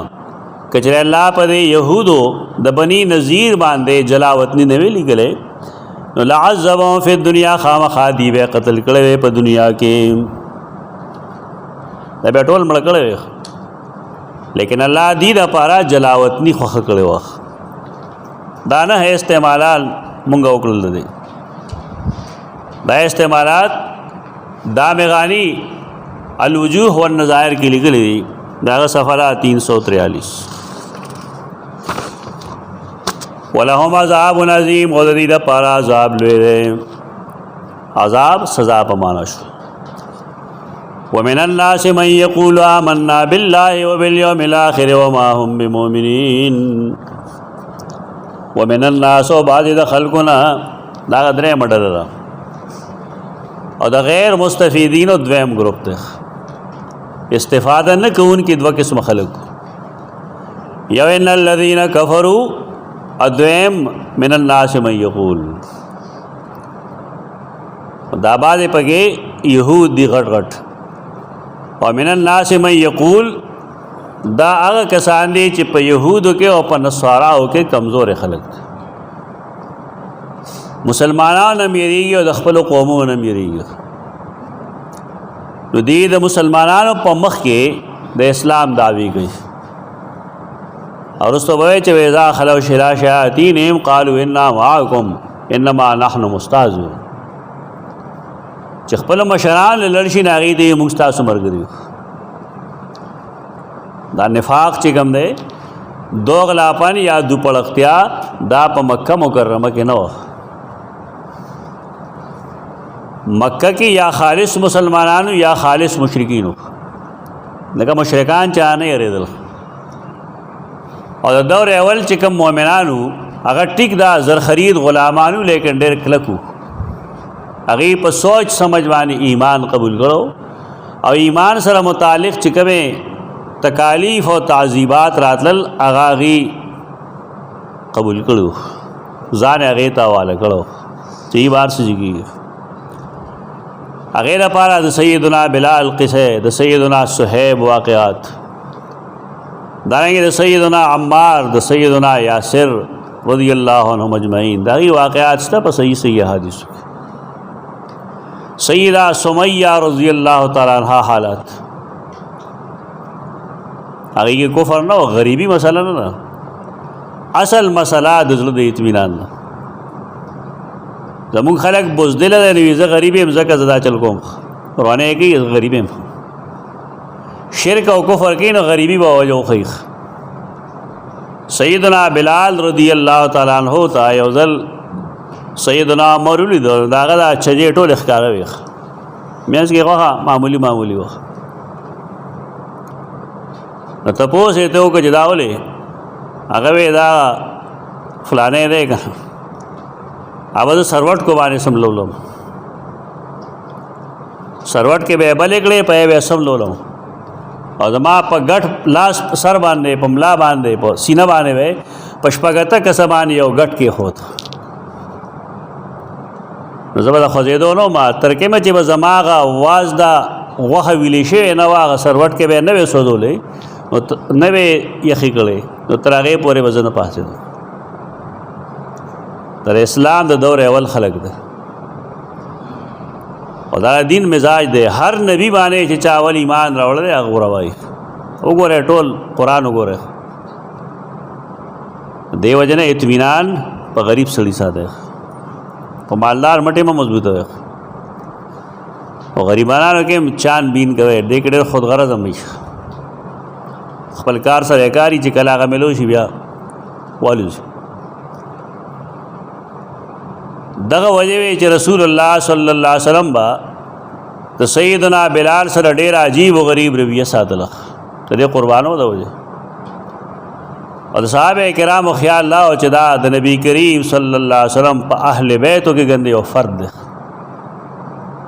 کچرے اللہ پا دے یہودو د بنی نذیر باندے جلاوطنی نوی لگلے لَعَذَّبَهُمْ فِي الدُّنْيَا خامخا دی بے قتل کڑے پا دنیا کے دا بے ٹول مڑ کڑے. لیکن اللہ دی دا پارا جلاوطنی خوخ کڑے وقت دانا ہے استعمالات منگا اکڑل دے. دا استعمالات دام غانی الوجوہ والنظائر کی لکھ لی داغا صفحہ 343. وَلَهُمْ عَذَابٌ عَظِيمٌ وَذَدِيدَ پارا عذاب لے دے. عذاب سزا پمانا شو. وَمِنَ النَّاسِ مَنْ يَقُولُ آمَنَّا بِاللَّهِ وَبِالْيَوْمِ الْآخِرِ وَمَا هُمْ بِمُؤْمِنِينَ. وَمِنَ النَّاسِ وَبَعْضِ د خلقنا دا درې مډر را او د غیر مستفیدین او دویم گروپ ته استفاده نه کوونکي دوه قسم خلق. یو ان الذين كفروا ادویم من الناس من یقول دا باندې پکې يهود دی غټ غټ او من الناس من یقول دا هغه کسان دي چې په يهودو کې او په نصاراو کې کمزور خلک مسلمانان هم یریږي او د خپل قومونو هم یریږي. نو دی د مسلمانانو په مخ کې د اسلام دعوی کوي او رستو به چې ویزا خلو شلا شیاطینهم قالوا انا معكم انما نحن مستهزئون. چې خپل مشران لړشي ناغي دی موږ تاسو مرګري. دا نفاق چې کوم دی دوغلاپن یا دوپړختیا دا په مکه مکرمه کې نه و. مکہ کی یا خالص مسلمانانو یا خالص مشرکینو لکه مشرکان چانه یریدل او د دور اول چې کوم مؤمنانو هغه ټیک دا زر خرید غلامانو لیکن ډېر کلکو هغه په سوچ سمجھ باندې ایمان قبول کړو او ایمان سره متعلق چې کومه تکالیف او تعذیبات راتل هغه قبول کړو ځان هغه ته حواله کړو چې ای بار سږي اغیر پارا د سیدنا بلال قصے د سیدنا صہیب واقعات دارنگی د سیدنا عمار د سیدنا یاسر رضی اللہ عنہ مجمعین داغی واقعات ستا پا صحیح حدیث سیدہ سمیہ رضی اللہ تعالیٰ عنہ حالات اگئی کے کفر نہ غریبی مسئلہ نہ اصل مسئلہ دزل د اطمینان نہ زمون خلق بزدل ده نوی زه غریب یم زکه زدا چل کوم روانه کی غریب یم شرک او کفر کی نو غریبی به وجو خیخ. سیدنا بلال رضی اللہ تعالی عنہ تا یو ځل سیدنا عمر ولید داغه دا چجې ټول ښکاره ویخ مینس کې غوغه معمولی وخ نو تاسو ته وکړه جداولې هغه دا فلانه دی کنه آواز سروٹ کو بانے سم لو لو سروٹ کے بے بلے کڑے پے بے سم لو لو اور زما پا گٹھ لاس سر باندھے پملا باندھے پا سینہ باندھے وے پشپگتا کسبانی یو گٹھ کے خود زبا خوزیدو نو ما ترکے میں چی با زماغا واز دا غوخ ویلیشے نواغا سروٹ کے بے نوے سودو لے نوے یخی کڑے نو تراغے پورے وزن پاسے دو در اسلام د دور اول خلق ده او دا دین مزاج دی. هر نبی باندې چې چا ول ایمان راوړل هغه وروي. وګوره ټول قرآن وګوره. دیو جن اطمینان په غریب سړي ساده، په مالدار مټې ما مضبوطه وي، او غریبانو کې چان بین کوي. دې کې ډېر خود غرض هم خپل کار سره کاری چې کله هغه ملو شي بیا والو شي. دغه وجه وی چې رسول الله صلی الله علیه وسلم با د سیدنا بلال سره ډېر عجیب او غریب رویه ساتله. ته دې قربانو ده وجه او د صحابه کرامو خیال لا او چې دا د نبی کریم صلی الله علیه وسلم په اهل بیتو کې ګنده یو فرد ده،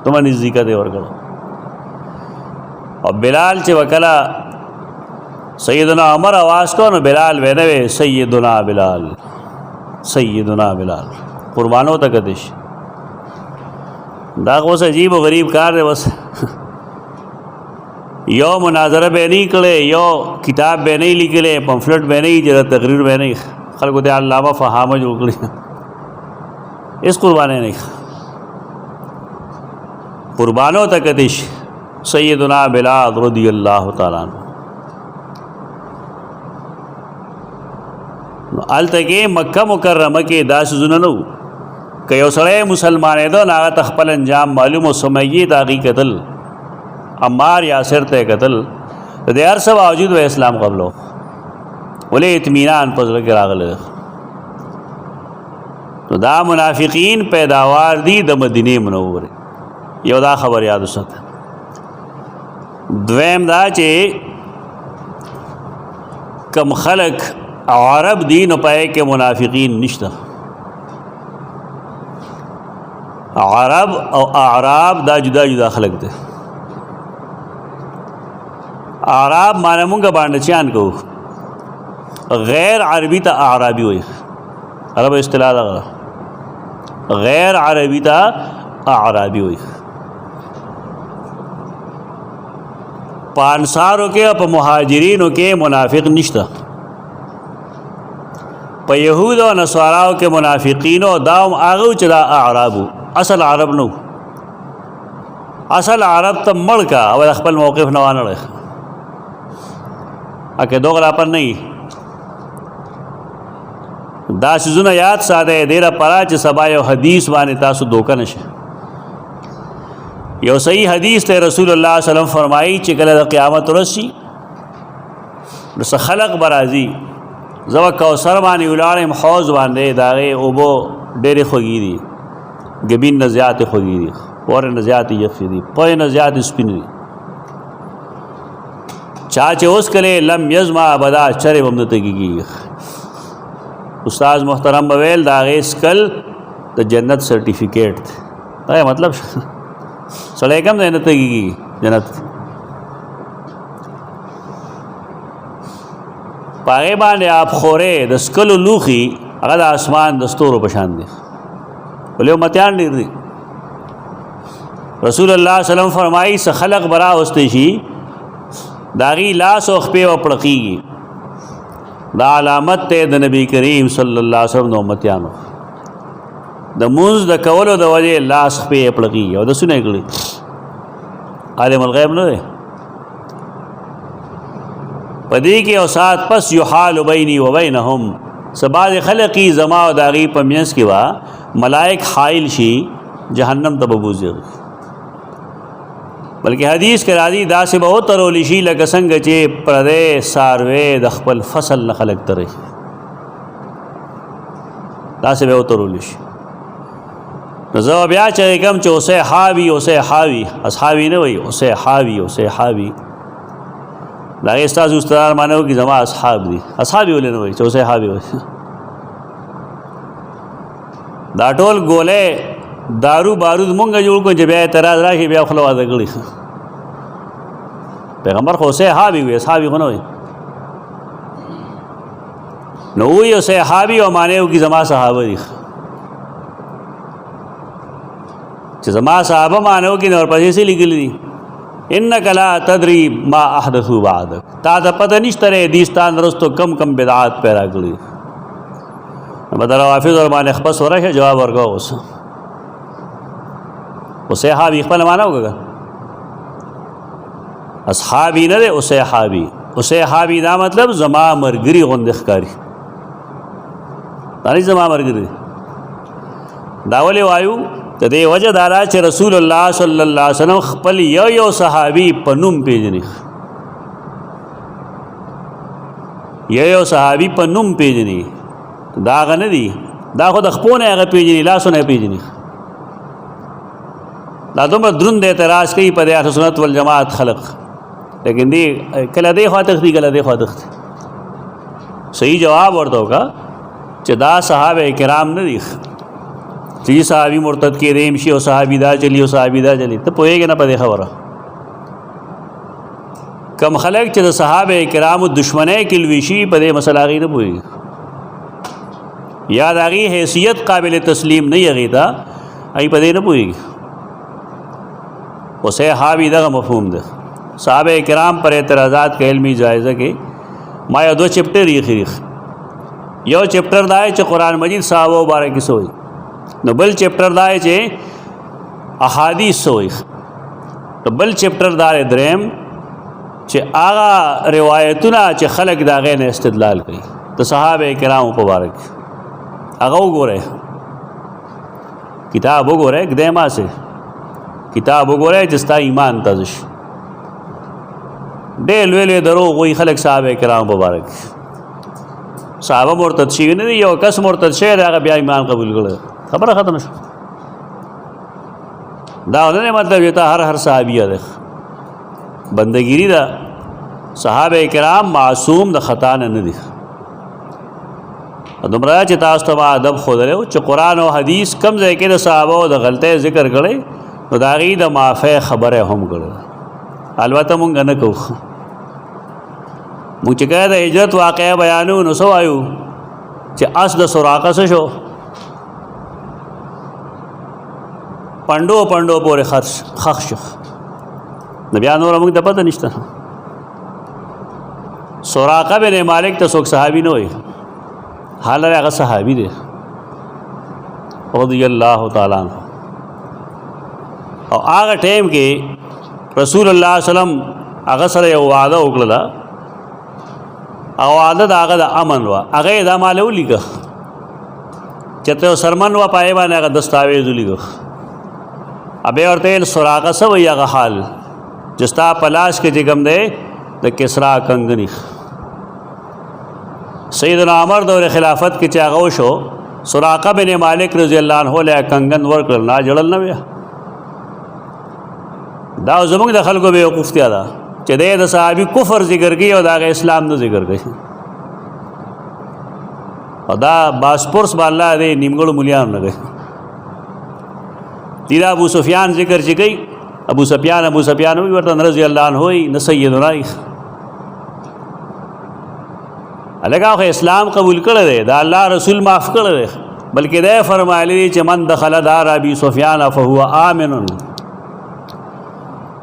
تمه نزدیکه دی ورکړو. او بلال چې وکلا سیدنا عمر آواز کو نو بلال وینوي سیدنا بلال، سیدنا بلال قربانو ته کدش. دا اوس عجیب و غریب کار دی. بس یو مناظره به نه کړي، یو کتاب به نه لیکلې، پمفلټ به نه جره تقریر به نه خلکو ته علامه فهامه جوړ کړي. اس قربانه نه قربانو ته کدش سیدنا بلال رضی الله تعالی عنہ. آلته کې مکه مکرمه کې داس زونه نو که یو سړی مسلمانې ده هغه ته خپل انجام معلوم او سمیه د هغې قتل عمار یاسر ته قتل د دې هر څه باوجود و اسلام قبلو ولې اطمینان په زړه کې راغلی. نو دا منافقین پیداوار دي د مدینې منورې. یو دا خبر یاد وساته. دویم دا چې کم خلق عرب دی نو پائے کہ منافقین نشتا. عرب او اعراب دا جدا جدا خلق دے. اعراب مانا مونگا باندھ چیان کو غیر عربی تا اعرابی ہوئی. عرب اصطلاح دا غیر عربی تا اعرابی ہوئی. پانساروں کے اپا مہاجرینوں کے منافق نشتا. په یهود او نصاراو کې منافقینو داوم هغه چې دا اعرابو اصل عرب نو. اصل عرب ته مړ کا او خپل موقف نه وانه لغه اکه دوغلا پر نه دا شزونه یاد ساده ډیره پرا چې سبا یو حدیث باندې تاسو دوکه نشه. یو صحیح حدیث ته رسول الله صلی الله علیه وسلم فرمایي چې کله د قیامت ورځ شي نو خلق برازي زوا کوثر باندې ولاړم حوض باندې داغه اوبو ډېرې خوږې دي، ګبین نه زیاتې خوږې دي، اور نه زیاتې یخې دي، پوی نه زیاتې سپین دي. چا چې اوس کله لم یزما ابدا چرې هم نه تګېږي. استاد محترم بویل داغه اسکل د جنت سرټیفیکیټ دا مطلب سړی کم نه تګېږي جنت. پاغه باندې آپ خورې د سکلو لوخي هغه د اسمان د ستورو په شان دي. ولې امتیان ډېر دي. رسول الله صلی الله علیه وسلم فرمایي څه خلق برا واستې شي داغي لاس او خپې او پړقېږي. دا علامت ته د نبی کریم صلی الله علیه وسلم د امتیانو د مونځ د کولو د وجې لاس خپې پړقېږي او د سونه کړي. عالم الغیب نه دی پدې کې او سات پس یحال بیني و بینهم سباز خلقی زما او داغي پمینس کې وا ملائک حائل شي جهنم ته بوزي. بلکې حدیث کې راځي دا سه به ترول شي لکه څنګه چې پردې ساروي د خپل فصل نه خلق ترې دا سه به ترول شي. نو بیا چې کوم چې اوسه حاوی اوسه حاوی اصحابي نه وي اوسه حاوی اوسه حاوی دا استاد استاد مانو کی زما اصحاب دي اصحابي ولې نه وي چې اوسه حاوی وي. دا ټول ګوله دارو بارود مونږ جوړ کو چې بیا اعتراض راشي بیا خپل واده کړی. پیغمبر خو اوسه حاوی وي اصحابي خو نه وي. نو وي اوسه حاوی او مانو کی زما صحابه دي چې زما صحابه مانو کې نور پسې سي لیکلي دي انک لا تدری ما احدثوا بعدک تا ته پته نشته ری دیستان رستو کم کم بدعات پیدا کړي. بدر حافظ اور باندې خپس ورشه جواب ورکو اوس صحابي خپل معنا وکړه، اصحابي نه دی، صحابي. صحابي دا مطلب زما مرګري غوندې ښکاري، دا نه زما مرګري. دا ولې وایو؟ د دې وجه دا ده چې رسول الله صلی الله علیه وسلم خپل یو صحابي په نوم پیژني، یو صحابي په نوم پیژني، دا هغه نه دي، دا خو د خپو نه هغه پیژني، لاسونه پیژني. دا دومره دروند اعتراض کوي په دې اهل سنت والجماعت خلق، لیکن دی کله دې خوا تختی کله دې خوا تختی. صحیح جواب ورته وکړه چې دا صحابه کرام نه دي چې صحابي مرتد کې دیم شي او صحابي دا چلی او صحابي دا چلی. ته پوهېږې نه په دې خبره. کم خلک چې د صحابه کرامو دشمنۍ کې لوي شي په دې مسله هغې نه پوهېږي، یا د هغې حیثیت قابل تسلیم نه وي هغې ته، هغې په دې نه پوهېږي. و صحابي دغه مفهوم ده. صحابه کرام پر اعتراضات کا علمی جائزہ کې ما یو 2 چپټر یې یو چپټر دا چې قرآن مجید صحابه مبارک کې سوی، نو بل چپټر دا چې احادیث سوی، نو بل چپټر دا دریم چې هغه روایتونه چې خلق د هغې نه استدلال کوي د صحابه کرامو مبارک، هغه وګورئ، کتاب وګورئ، کدی ما سے کتاب وګورئ چې ستا ایمان تازه شي. ډېر لوی لوی دروغ وایي خلک صحابه کرام مبارک، صحابه مرتد شوي نه دي، یو کس مرتد شوی دی هغه بیا ایمان قبول کړی، خبره ختمه شوه. دا نه مطلب چې ته هر صحابیه دی، بندګیری ده. صحابه کرام معصوم د خطا نه دي. دومره چې تاسو ته ادب ښودلی و چې قرآن او حدیث کم ځای کې د صحابو د غلطۍ ذکر کړی، نو د هغې د معافی خبره هم کړې. البته مونږ نه کوو، مونږ چې کله د هجرت واقعه بیانو نو څه وایو چې اس د سراقه څه شو، پنډو پورې خښ شو، نو بیا نوره مونږ ته پته نشته. سراقه بن مالک ته څوک صحابي نه وایي، حالانکه هغه صحابي دی رضی الله تعالی عنہ. او هغه ټیم کې رسول الله صلی الله علیه وسلم هغه سره یو وعده وکړله، او وعده د هغه د امن وه، هغه یې دا ماله ولیکه چې ته سرمن وه په هغې باندې هغه دستاویز ولیکه. بیا ورته ویل سراقه څه وایي هغه حال چې ستا په لاس کې چې کوم دی د کسرا کنګني. سیدنا عمر دور خلافت کې چې هغه وشو، سراقه بن مالک رضی الله عنه له کنګن ورکړل، نه جړل نه بیا. دا زموږ د خلکو بیوقوفتیا ده چې دی د صحابي کفر ذکر کوي او د هغه اسلام نه ذکر کوي. او دا باسپورس به الله دی نیمګړو ملیانو نه کوي. دی دا ابو سفیان ذکر چې کوي، ابو سفیان وي ورته رضی الله عنه وي، نه سیدنا یې هلکه خو اسلام قبول کړی دی، دا الله رسول معاف کړی دی، بلکې دی فرمایلی دی چې من دخل دار ابي سفیان فهو آمن.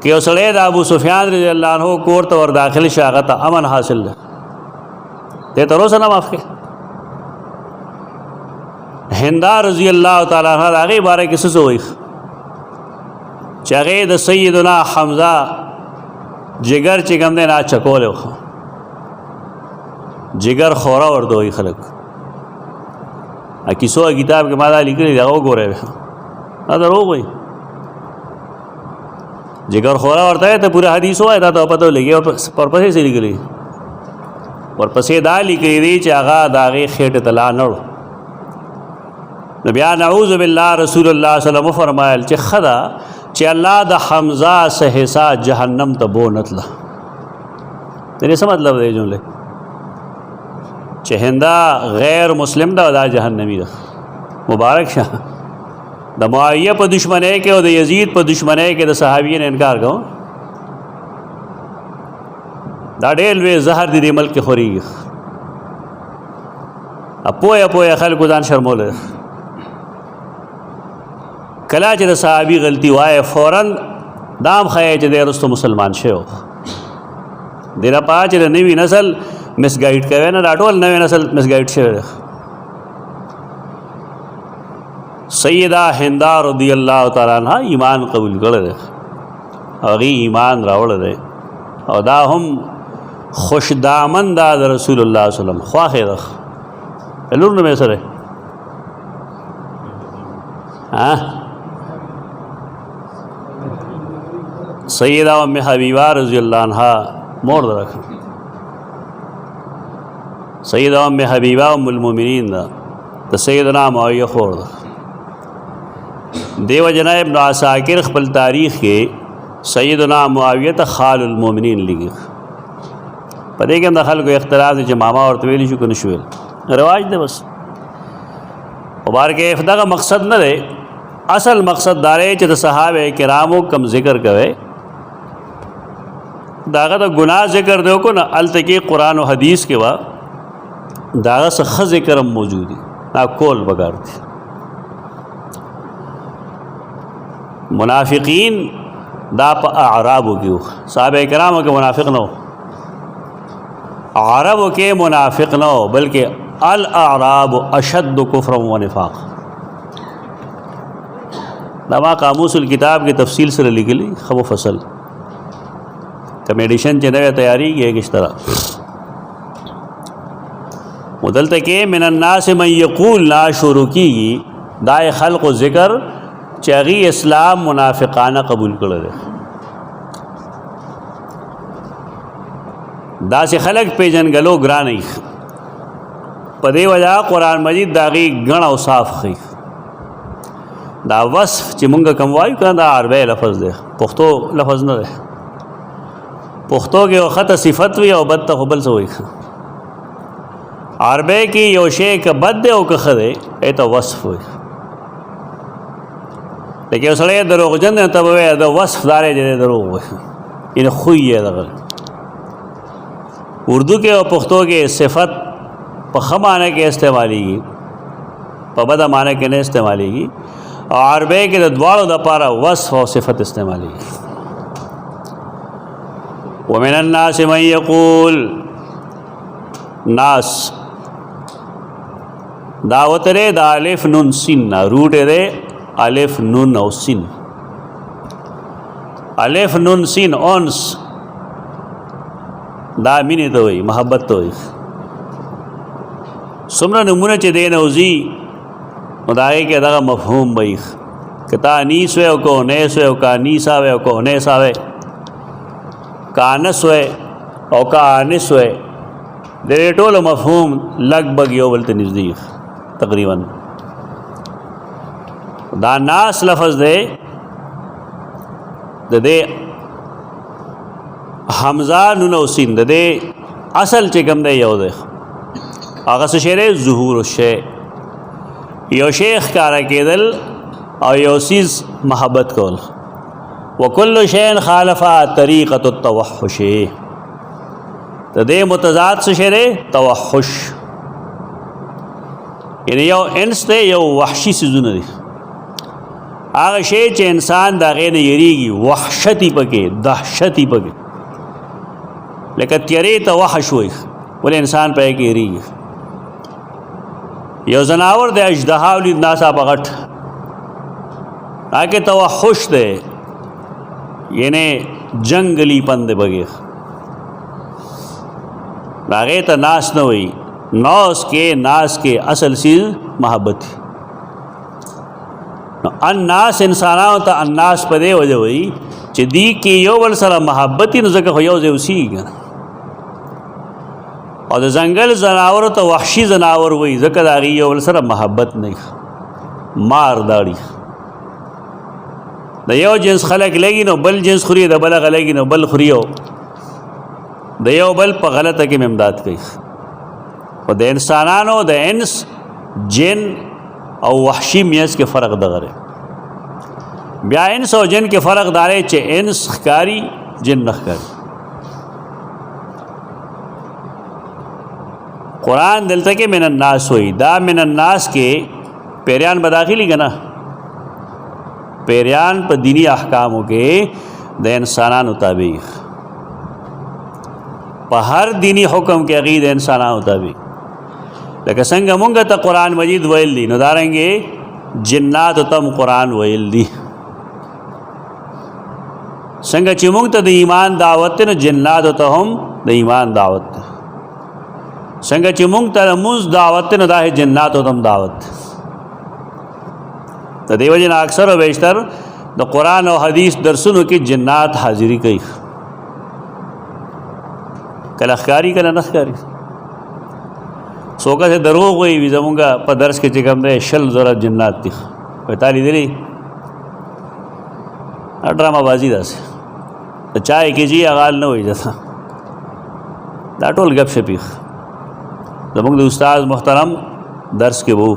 کہ یو سړی د ابو سفیان رضی الله عنه کور ته ور داخل شي هغه ته امن حاصل دی، دی تر اوسه نه معاف کړي. هندا رضی الله تعالی عنها د هغې باره کې څه وایي چې هغې د سیدنا حمزه جگر چې کوم دی نه چکولی و، جگر خوره ورته وایي خلک. کیسو کتاب کې ما دا لیکلي دی، هغه وګورئ، دا دروغ وایي. جگر خورا ورته ته پورا حدیث وای دا ته پته لګي، او پرپسې سې لیکلي، ورپسې دا لیکلي دی چې هغه د هغې خېټې ته لا نړو. نو بیا نعوذ بالله رسول الله صلی الله علیه وسلم فرمایل چې ښه ده چې الله د حمزه څه حصه جهنم ته بو نه تله. دې څه مطلب دی جملې چې هندا غیر مسلم ده، دا جهنمی ده. مبارک شه د معاویه په دشمنۍ کې او د یزید په دشمنۍ کې د صحابي نه انکار کوو، دا ډېر لوی زهر دی دې ملک کې خورېږي. پویه خلکو ځان شرمولی. کله چې د صحابي غلطي وایه فوراً دا هم ښیي چې دی وروسته مسلمان شوی و. دې لپاره چې د نوي نسل مس ګایډ کوي نه، دا ټول نوی نسل مس ګایډ شوی دی. सैयदा हिंदा रضی اللہ تعالیٰ عنہ ایمان قبول کړی دی، هغې ایمان راوړی دی او دا هم خوش دامن دا د رسول الله صلی الله علیه وسلم خواښې ده. لور نوم یې څه دی؟ سیدہ ام حبیبہ رضی اللہ عنہ مور ده رکھ سیدہ ام حبیبہ ام المؤمنین ده د سیدنا معاویه خور ده. دیو جنا ابن عساکر خپل تاریخ کې سیدنا معاویه ته خال المؤمنین لګي. په دې کې د خلکو اختلاف دی چې ماما ورته ویلی شو که نه شو ویل، رواج دی بس. مبارک دغه مقصد نه دی، اصل مقصد دا دی چې د صحابه کرامو کم ذکر کوي داغه د گناہ ذکر دیو کو نه الته کې قرآن و حدیث کې وا داغه څخه ذکر هم موجود دی، نا کول بګار دی. منافقین دا په اعرابو کې صحابه کرامو کې منافق نه، عربو کې منافق نه بلکې الاعراب اشد کفر و نفاق. دا ما قاموس الکتاب کی تفصیل سره لیکلی خو فصل کم ایڈیشن چې نوې تیاری کې اشترا مدلته کې من الناس من یقول لا شروع کیږي دا خلق و ذکر چې هغې اسلام منافقانه قبول کړی دی. داسې خلق پیژنګلو ګران ای په دې وجه قرآن مجید د هغې ګڼ اوصاف ښیي. دا وصف چې مونږ کوم وایو که دا عربی لفظ دی، پښتو لفظ نه دی. پښتو کې یو ښه ته صفت وي او بد ته خو بل څه وایي. عربی کې یو شی که بد دی او که ښه دی ای ته وصف وایي. لکه یو سړی دروغجن دی ته به وایي د وصف دا دی چې دروغ وایي، یعنې خوی یې دغه. اردو کې او پښتو کې صفت په ښه معنی کې استعمالیږي، په بده معنی کې نه استعمالیږي، او عربی کې د دواړو دپاره وصف او صفت استعمالیږي. ومن الناس من یقول ناس دا وتره د الف نون سین روټ دی الف نون او سین. الف نون سین اونس دا مینې ته وایي، محبت ته وایي. څومره نمونه چې دی نوځي نو د هغې کې دغه مفهوم وایي که تا انیس وی او که انیس وی او که انیسا وی او که انیسا وی که انس وی او که انس وی د دې ټولو مفهوم لګ بګ یو بل ته نږدې تقریبا. دا ناس لفظ دی د دې حمزه نون او سین د دې اصل چې کوم دی یو دی، هغه څه شی دی ظهور الشی، یو شی ښکاره کېدل او یو څیز محبت کول. وکل شی خالف طریقة التوحش، د دې متضاد څه شی دی؟ توحش، یعنی یو انس دی یو وحشي څیزونه دي. هغه شی چې انسان د هغې نه یریږي، وحشت یې پکې، دهشت یې پکې، لکه تیرې ته وحش وایي ولې انسان په هغې کې یریږي. یو زناور د اژدها ولید ناڅاپه غټ، هغې توحش دی، یعنی جنګلي پن دی پکې، هغې ته ناس نه وایي. ناس کې اصل چیز محبت دی. الناس انسانانو ته الناس په دې وجه وایي چې دی کې یو بل سره محبت وي نو ځکه خو یو ځای اوسېږي. او د ځنګل زناورو ته وحشي زناور وایي ځکه د هغې یو بل سره محبت نه وي، مار داړي. د یو جنس خلک لګي نو بل جنس خوري، د بل هغه لګي نو بل خوري، او د یو بل په غلطه کې امداد کوي. او د انسانانو د انس جن او وحشي میز کې فرق دغه دی. بیا انس او جن کې فرق دا دی چې انس ښکاري جن نه ښکاري. قرآن دلته کې من الناس وایي، دا من الناس کې پیریان به داخلي که نه؟ پیریان په دینی احکامو کې د انسانانو تابع، په هر دینی حکم کې هغې د انسانانو تابع. لکه څنګه مونږ ته قرآن مجید ویل دي نو دارنګې جنات تم قرآن ویل دی څنګه چې موږ ته د ایمان دعوت نو جنات ته هم د ایمان دعوت څنګه چې موږ ته موږ دعوت نو د جنات ته هم دعوت د دیو جن اکثر او بیشتر د قرآن او حدیث درسونو کې جنات حاضری کوي کله ښکاری کله نه ښکاری څوک چې دروغ وایي زمونږ په درس کې چې کوم دی 60 زره جنات دي په تا لیدلي ډرامه بازي داسې د چای کې جی اغال نه وایي دا ټول ګپ شپي زمونږ د استاد محترم درس کې وو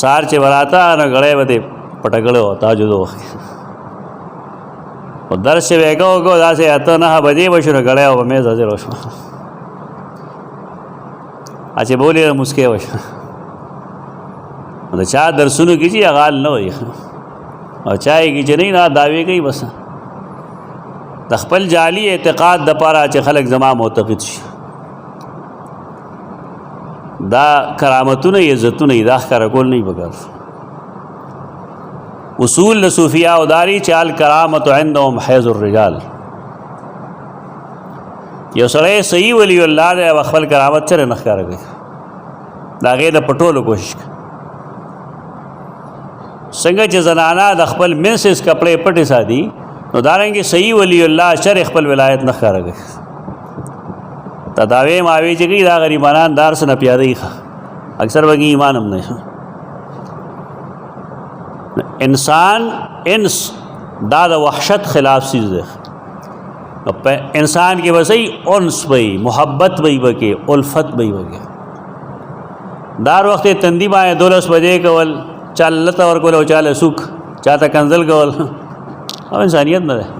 سار چې وراته نه غړې وته پټګړو تاجو وخت او درس چې وګو داسې اته نه بجې وشو غړې او مې ځای وشو اچھا بولی مسکے وشو دا چا درسونو کی چی اغال نہ ہوئی اور چاہے کی چی نہیں نا دعوی گئی بس دا خپل جعلی اعتقاد دا پارا چی خلق زمان معتقد شی دا کرامتو نہیں عزتو نہیں دا کرکول نہیں بگر اصول صوفیاء اداری چال کرامت عندهم حیض الرجال یو سړی صحیح ولی الله دی او خپل کرامت سره نه ښکاره کوي د هغې د پټولو کوشش کوي څنګه چې زنانه د خپل منسز کپړې پټې ساتي نو دارنګې صحیح ولی الله شر خپل ولایت نه ښکاره کوي تداوی ماوی چې کوي دا غریبانان دار سره نه پیاده یي اکثر وږي ایمان هم نه انسان انس دا د وحشت خلاف چیز دی انسان کے بس انس بھئی محبت بھئی بکے الفت بھئی بکے دار وقت تندی بائیں 12 بجے کول چال لتا اور کول او چال سکھ چاہتا کنزل کول اب انسانیت نہ رہے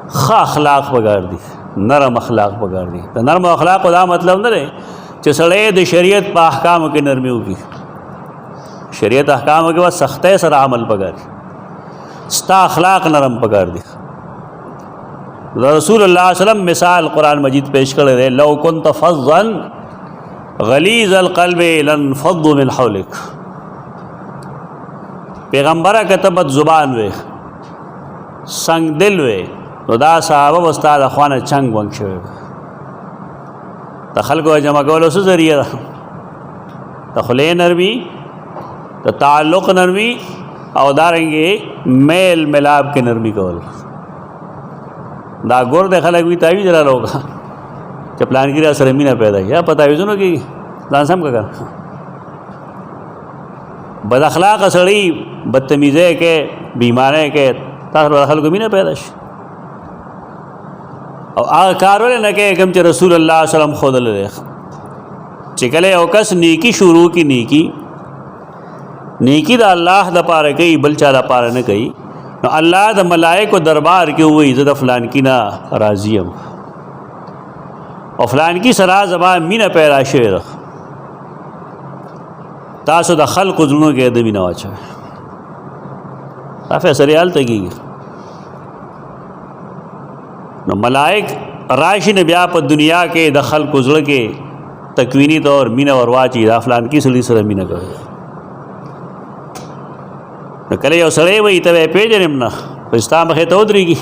خا اخلاق بگار دی نرم اخلاق بگار دی تو نرم اخلاق دا مطلب نہ رہے چھ سڑے د شریعت پا احکام کے نرمی ہوگی شریعت احکام کے بعد سختے سر عمل بگار دی ستا اخلاق نرم پکار دی رسول اللہ علیہ وسلم مثال قرآن مجید پیش کرے دے لو کنت فظا غلیظ القلب لانفضوا من حولک پیغمبرہ کتبت زبان وے سنگ دل وے تو دا صحابہ استاد اخوان چنگ ونگ شوے تخلق و جمع کولو سے ذریعہ تخلے نرمی تعلق نرمی او دارنگے میل ملاب کے نرمی کول دا گور دے خلق بھی تاویز را لوگا چا پلان کی رہا سرمینہ پیدا یا پتہ تاویزونو کی دانسم کا کر بد اخلاق سڑی بدتمیزے کے بیمانے کے تاثر خلق مینہ پیدا شی او آغا کارولے نکے کم چا رسول اللہ صلی اللہ علیہ وسلم خود لے چکلے او کس نیکی شروع کی نیکی دا اللہ دا پارا کئی بلچا دا پارا نہ کئی نو اللہ دا ملائک و دربار کے ہوئی عزت فلان کی نا راضیم اور فلان کی سرا زبان مینہ پیدا شویر تاسو دا خلق ظلموں کے ادمی نواچا تا فیصلی حال تکی نو ملائک راشی نبیا پر دنیا کے دا خلق ظلم کے تکوینی طور مینہ ورواچی دا فلان کی سلی سر مینہ کرے نو کله یو سړی وایي ته یې پیژنم نه خو ستا مخې ته ودرېږي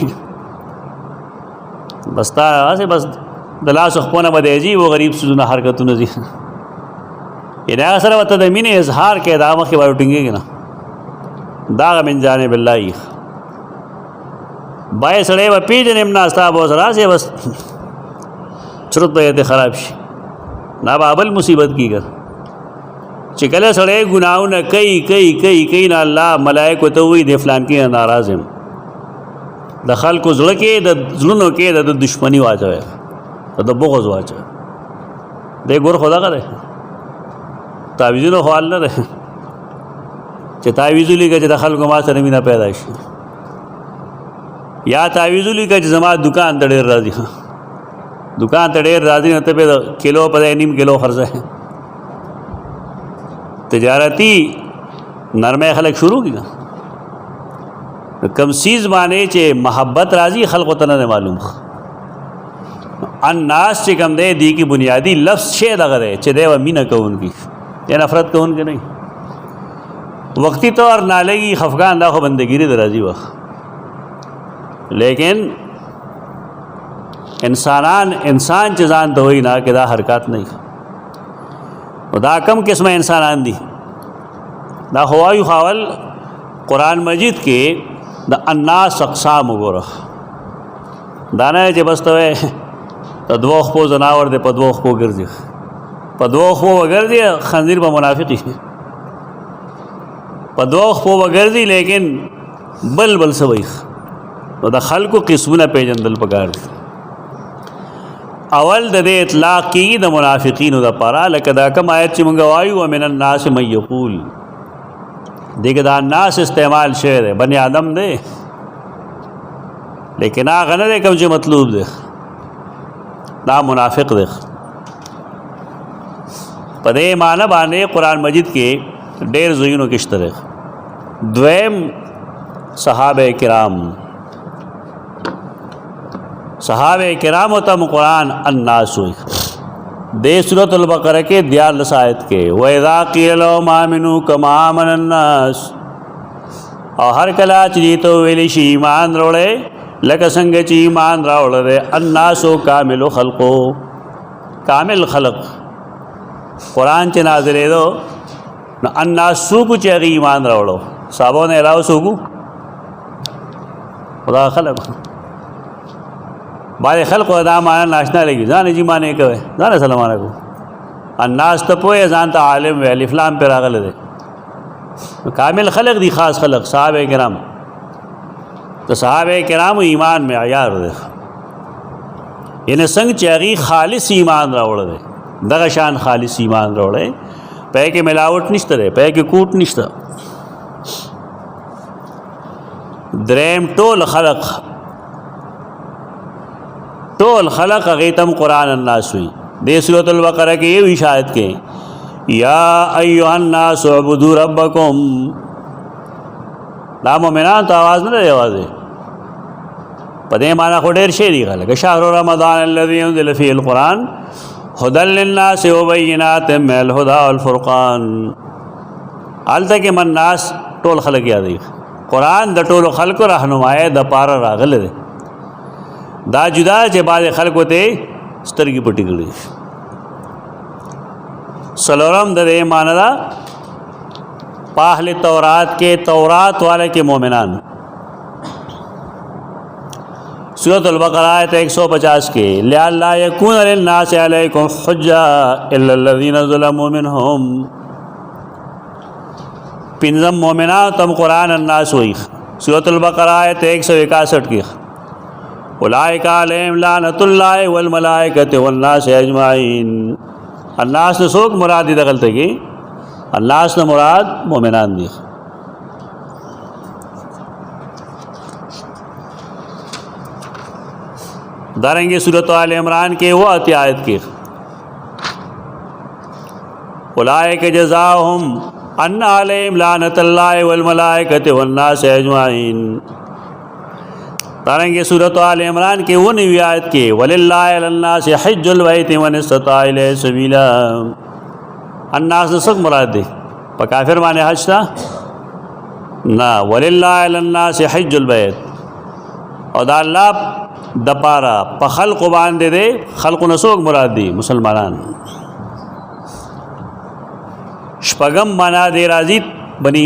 بس تا هسې بس د لاسو خپونه به دی ځي و غریب څیزونه حرکتونه ځي یعنې هغه سره به ته د مینې اظهار کوې د هغه مخکې به وټینګېږي نه دا هغه من جانب الله یي بای سړی به پیژنم نه ستا به ورسره هسې بس چرت به یې خراب شي نه به بل مصیبت کېږي چې کله سړی ګناهونه کوي نه الله ملائکو ته وایي د فلان کې ناراض یم د خلکو زړه کې د زړونو کې د دشمني واچوي د بغض واچوي دی ګور خو دغه دی تعویذونه خو حال نه دی چې تعویذ ولیکه چې د خلکو ما سره مینه پیدا شي یا تعویذ ولیکه چې زما دکان ته ډېر راځي دکان ته ډېر راځي نو ته پې کلو په ځای نیم کلو خرڅه تجارتی نرمے خلق شروع کی کم سیز مانے چے محبت راضی خلق تنہ نے معلوم अन्नास چې کوم دی دی کی بنیادی لفظ شی دغه دی چې دی و مینه کوونکی یا نفرت کوونکی نه وقتی طور نہ لگی خفگان دا خو بندگیری در راضی وقت لیکن انسان چیزان تو ہوئی نا کہ دا حرکات نہیں دا کم قسم انسانان دی دا خوایو خاول قرآن مجید کے دا الناس اقسام وګوره دا نه چې بس ته د دوه خپو زناور دی په دوه خپو ګرځي په دوه خپو وګرځي خنزیر به منافقي په دوه خپو وګرځي لیکن بل سوي نو د خلکو قسمونه پیژندل پکار دي اول د دې اطلاق کې د منافقینو د پاره لکه دا کوم آیت چې مونږ وایو ومن الناس من یقول دغه دا الناس استعمال شوی دی بنی آدم دی لیکن هغه نه کوم چې مطلوب دی دا منافق دی په دې معنی باندې قرآن مجید کې ډېر ځایونو کې شته دویم صحابه کرام تم قرآن الناس ہوئی دے سورۃ البقرہ کے 42 آیت کے وَإِذَا قِيلَ لَهُمْ آمِنُوا كَمَا آمَنَ النَّاسُ اور ہر کلا چی تو ویلی شی ایمان روڑے لکه څنګه چې ایمان راوړل دے الناس کامل خلقو کامل خلق قرآن چې نازلې دو نو الناس کو چې ایمان راوړو صحابو نے علاوه سوکو خدا خلق بعض خلق دا معنی ناشنا لگی ځان جی معنی کوي ځان سلام علیکم الناس ته پوهه ځان ته عالم وی الف لام پر راغله دي کامل خلق دی خاص خلق صحابه کرام تو صحابه کرام ایمان معیار دی یعنی څنګه چې هغه خالص ایمان راوړل دي دغه شان خالص ایمان راوړل په کې ملاوټ نشته په کې کوټ نشته دریم ټول خلق غیتم قرآن الناس ہوئی دے سورۃ البقرہ کے یہ اشارت کے یا ایہا الناس اعبدوا ربکم دا مومنان تو آواز نہ رہے آوازے پدے مانا خو ډیر شی دی غلق شهر رمضان الذي انزل فيه القرآن هدى للناس وبينات من الهدى والفرقان حالتا کہ من ناس ټول خلق یاد دی قرآن د ټولو خلقو رهنمایي د پاره راغله دی دا جدا چې بعض خلکو ته سترګې پټې کړي سلورم د دې معنی دا پاہل تورات کے تورات والے کے مومنان سورۃ البقرہ آیت 150 کے لئلا یکون للناس علیکم حجہ الا الذین ظلموا منهم پنځم مومنان تم قرآن الناس ہوئی سورۃ البقرہ آیت 161 کی اولئک علیہم لعنۃ اللہ والملائکۃ والناس اجمعین الناس نے سوک مراد دی دغلطه کی الناس نے مراد مومنان دی دارنگے سورۃ آل عمران کے وہ آیت کی اولئک جزاؤہم ان علیہم لعنۃ اللہ والملائکۃ والناس اجمعین دارنگے سورۃ آل عمران کے وہ نوی آیت کے وَلِلَّهِ عَلَى النَّاسِ حِجُّ الْبَيْتِ مَنِ اسْتَطَاعَ إِلَيْهِ سَبِيلًا الناس نے سک مراد دے پا کافر معنی حج تھا نا وَلِلَّهِ عَلَى النَّاسِ حِجُّ الْبَيْتِ اور دا اللہ دپارا پا خلق باندے دے خلق نسوک مراد دی مسلمانان شپگم مانا دے راضی بنی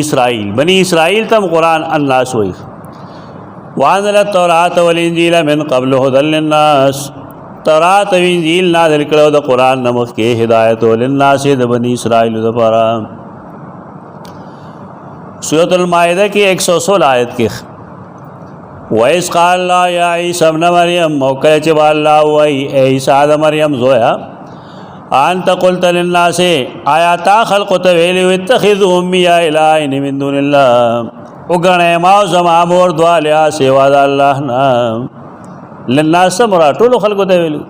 اسرائیل تم قرآن الناس ہوئی وانزل التوراۃ والانجیل من قبل هدى للناس تورات و انجیل نازل کړو د قرآن نمخ کې ہدایت للناس د بنی اسرائیل لپاره سورۃ المائدہ کی 116 آیت کې وَإِذْ قَالَ اللَّهُ يَا عِيسَى ابْنَ مَرْيَمَ موقع چې الله وای اے عیسی د مریم زویا انت قلت للناس آیا تا خلق ته ویلی اتخذوا امي الهین من دون الله وګڼه ما زما مور دوالیا سیوا د الله نه للناس مرا ټول خلق ته ویلو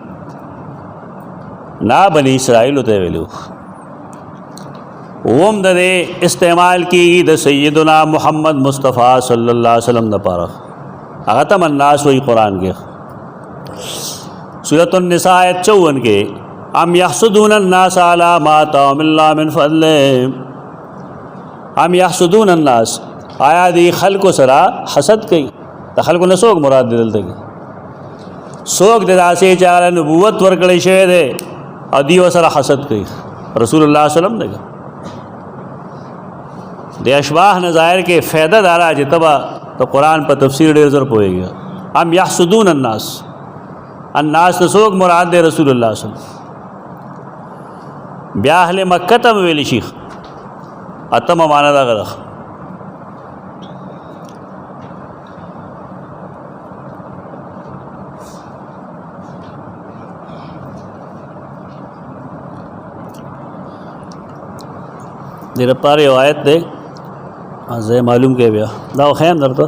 نا بنی اسرائیل ته ویلو وم د استعمال کی د سیدنا محمد مصطفیٰ صلی اللہ علیہ وسلم د پاره هغه تم الناس وی قرآن کې सूरत النساء आयत 54 के अम यहसुदून अन्नास अला मा आताहुम अल्लाह मिन फज़लिही, अम यहसुदून अन्नास, आया दी खल्क सरा हसद कई त खल्क न सोग मुराद दिल तक सोग दे दासे चार नबूवत वर्कड़े शे दे अदी वसरा हसद कई रसूलुल्लाह सल्लल्लाहु अलैहि वसल्लम दे अशबाह नज़ायर के फ़ायदा दारा जितबा तो कुरान पर तफसीर डेर ज़र पोएगा। हम यहसुदून अन्नास, अन्नास नसोग मुराद दे रसूलुल्लाह सल्लल्लाहु अलैहि वसल्लम ब्याह अहले मक्का तम वेली शीख अतम माना दा गरख देर पारे आयत दे अज़े मालूम के बिया दाव खैम दर तो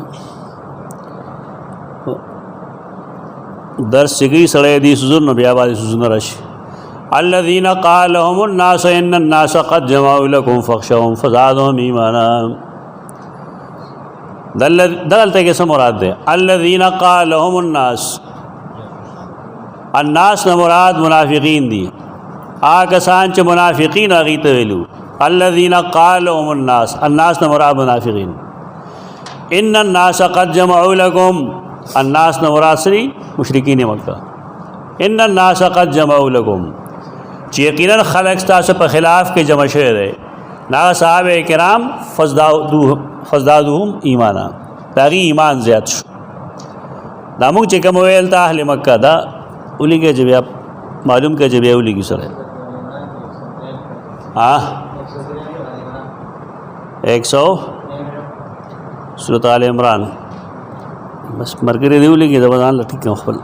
दर्स सिगी सड़े दी सुजुन बिया बादी सुजुन रश अल्लज़ीना क़ाल लहुमुन्नास इन्नन्नास क़द जमअू लकुम फ़ख़शवहुम फ़ज़ादहुम ईमाना। दलते के से मुराद दे अल्लज़ीना क़ाल लहुमुन्नास, अन्नास न मुराद मुनाफिकीन दी आकसान च मुनाफिकीन आगीत वेलू अल्लज़ीना क़ाल लहुमुन्नास, अन्नास न मुराद मुनाफिकीन। इन्नन्नास क़द जमअू लकुम, अन्नास न मुराद सरी मुशरिकीन मक्का। इन्नन्नास क़द जमअू लकुम, यकीनन खलक से पर खिलाफ के जमा शेर है ना साहब किराम फज़दादुहुम ईमाना, ताकि ईमान ज़्यादा शो दामुक चिकम वेल ता अहले मक्का दा उली के जब आप मालूम के जब उली की सर हाँ 100 सूरत आल इमरान बस मरकरी उली की जबान लठी के मुखबल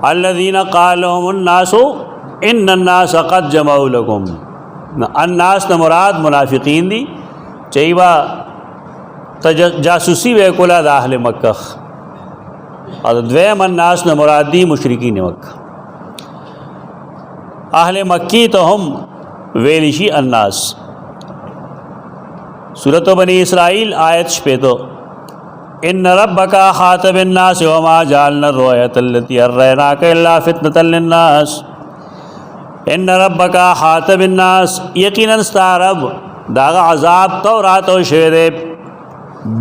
अल्लज़ीना क़ाल लहुमुन्नास इन्नन्नास क़द जमअू लकुम, अन्नास न मुराद मुनाफिकीन दी चईबा जासूसी वे कुला दा अहले मक्का और द्वैम अन्नास न मुराद दी मुशरिकीन मक्का। अहले मक्की तो हम वेलिशी अन्नास। सूरत बनी इसराइल आयत पे तो इन्न रब्बका खातब अन्नास व मा जअलना रुयतल्लती अर्रैनाका इल्ला फितनतल लिन्नास। इन्न रब्बका खातब अन्नास, यकीनन सा रब दागा अजाब तो रात और शेरे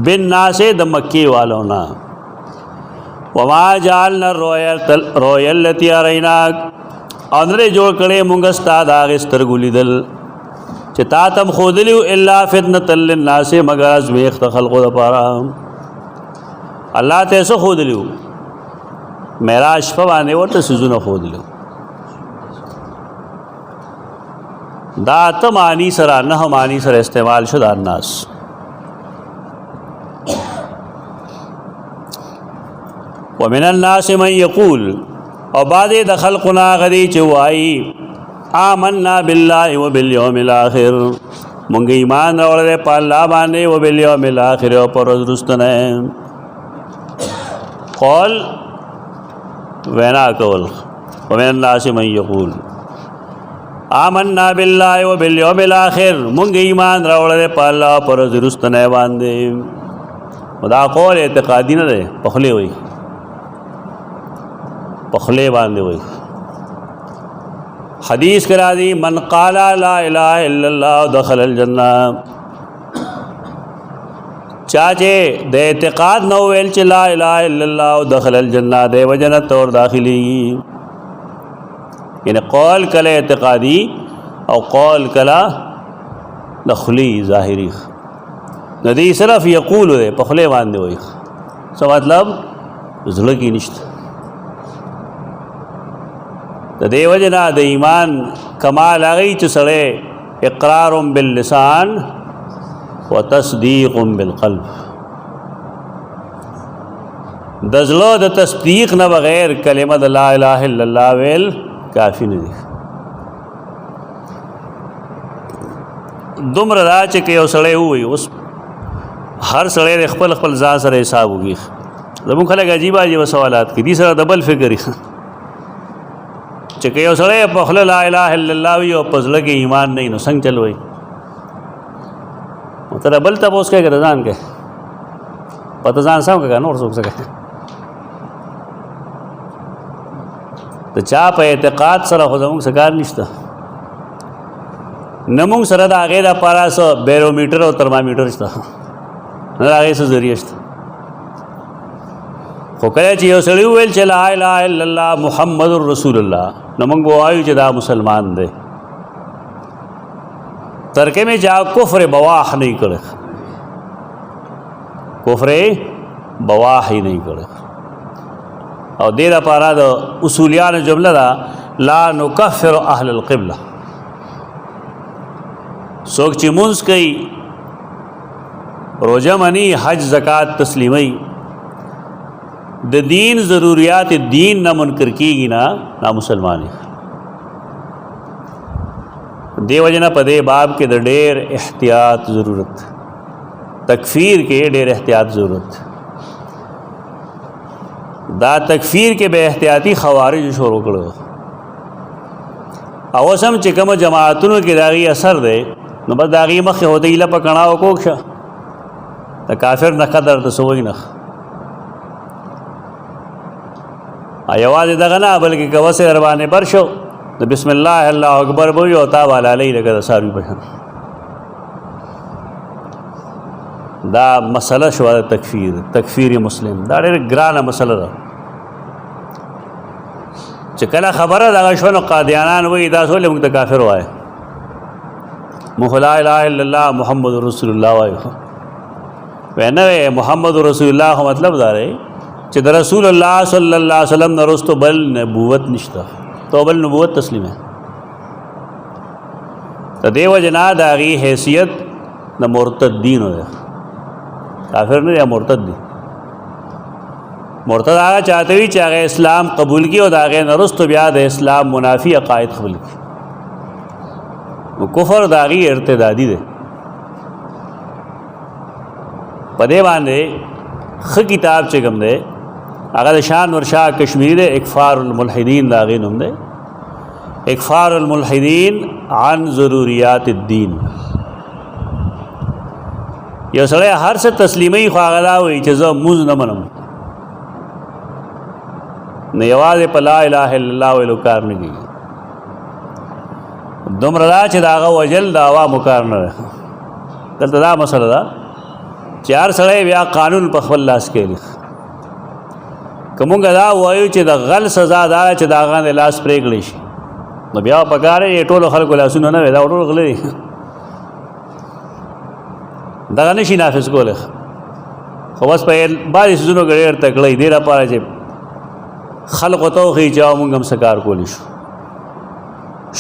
बिन नासे द मक्की वालों ना व मा जअलना रुयतल्लती अर्रैनाक, अंदरे जोड़ करे मुंगस्ता दाग स्तरगुली दल चिता तम खोदलियो इल्ला फितनतल लिन्नास, मगर अज़मेख खल्क़ो द पारा अल्लाह तैसो खोद लियो मेरा अशफ़ा बाने वो तो सुजुन खोद लियो दात मानी सरा न मानी सर इस्तेमाल शुदा अन्नास। व मिनन्नास मन यक़ूल, और बादे दखल कुना गदी चुवाई आमन्ना बिल्लाहि व बिल यौमिल आखिर, मुंगे ईमान रवड़े पाल्ला बाने व बिल यौमिल आखिर और पर रुस्तने कौल वैना कौल व मिनन्नास मन यक़ूल आमन्ना बिल्लाहि व बिल यौमिल आखिर, मुंगे ईमान रवड़े पाल्ला पर रुस्तने बांधे खुदा कौल एतक़ादी न रहे पखले हुई पखले बांधे हुई। हदीस करा दी मन क़ाला ला इलाहा इल्लल्लाह दखलल जन्नह, चाचे दे एतक़ाद नोवेल च ला इलाहा इल्लल्लाह दखलल जन्नह दे वजनत और दाखिली, यानी कौल कला एतक़ादी और कौल कला दखली ज़ाहिरी नदी सिर्फ यक़ूल दे पखले बांधे हुई सो मतलब जुल की निश्त तो दे वजना दे ईमान कमाल आ गई च सड़े इक़रारुम बिल लिसान व तस्दीक़ुम बिल क़ल्ब, दजलो द तस्दीक़ न बग़ैर कलिमत ला इलाहा इल्लल्लाह वेल काफ़ी नहीं दुम्र राच के सड़े हुई उस हर सड़े खपल खपल जा सर हिसाब होगी जब खलक अजीब अजीब सवालात की तीसरा डबल फिक्र चके सड़े पखल ला इलाहा इल्लल्लाह भी और पजल के ईमान नहीं नो संग चल वही मतलब डबल तब उसके रजान के पतजान साहब का और सोच सके د چا په اعتقاد سره خو زموږ څه کار نشته، نه موږ سره د هغې دپاره څه بیرومیټر او ترمامیټر شته، نه د هغې څه ذریعه شته. خو کله چې یو سړي وویل چې لا اله الا الله محمد رسول الله، نو موږ به وایو چې دا مسلمان دی. ترکه میں جا کفر بواح نہیں کرے، کفر بواح ہی نہیں کرے. اور دې لپاره د اصولیانو جمله ده لا نکفر اهل القبله. څوک چې مونځ کوي، روزه مني، حج زکات تسلیمي، د دین ضروریات دین نه منکر کیږي نه مسلمان دی. دې وجه نه په دې باب کې د ډېر احتیاط ضرورت، تکفیر کې ډېر احتیاط ضرورت. دا تکفیر کې به احتیاطي خوارج شروع کړو، او اوس هم چې کومه جماعتونو کې د هغې اثر دی، نو بس د هغې مخکې هوته ایله په کڼا وکوږ شه، د کافر نښه درته څه وایي نښه. یوازې دغه نه بلکې که وسې در باندې بر شو د بسم الله الله اکبر به وي او تا به حلالوي لکه د څاروي په شان. دا مسله شوه د تکفیر مسلم. دا ډېره ګرانه مسله ده چې کله خبره دغه شوه نو قادیانان وایي تاسو ولې موږ ته کافر وایه، موږ لا اله الا الله محمد رسول الله وایو. وی نه محمد رسول الله خو مطلب دا دی چې د رسول الله صلی الله علیه وسلم نه رستو بل نبوت نشته، تو بل نبوت تسلیم ہے. تو دې وجه نه د هغې حیثیت د مرتدینو دی، کافر نه دی، مرتد دی. مرتد هغه چاته وي چې هغه اسلام قبول کړي او د هغې نه رستو بیا د اسلام منافي عقاید خپل کړي، نو کفر د هغې ارتدادي دی. په دې باندې ښه کتاب چې کوم دی هغه د شاه نور شاه کشمیری دی، اکفار الملحدین د هغې نوم دی، اکفار الملحدین عن ضروریات الدین. یو سړی هر څه تسلیموي خو هغه دا وایي چې زه مونځ نه منم، نه یوازې په لا اله الا الله ویلو کار نه کېږي، دومره دا چې د هغه وجل د عوامو کار نه دی. دلته دا مسله ده چې هر سړی بیا قانون په خپل لاس کې لي. که مونږ دا وایو چې د غل سزا دا چې د هغه د لاس پرې کړی شي، نو بیا پکار یې ټولو خلکو لاسونه نه وي، دا ټول غله دي، دغه نشي نافظ کولی. خو بس په بعضې څیزونو کې ډېر تکړه دې لپاره چې خلقو ته وښیي چې مونږ هم څه کار کولی شو.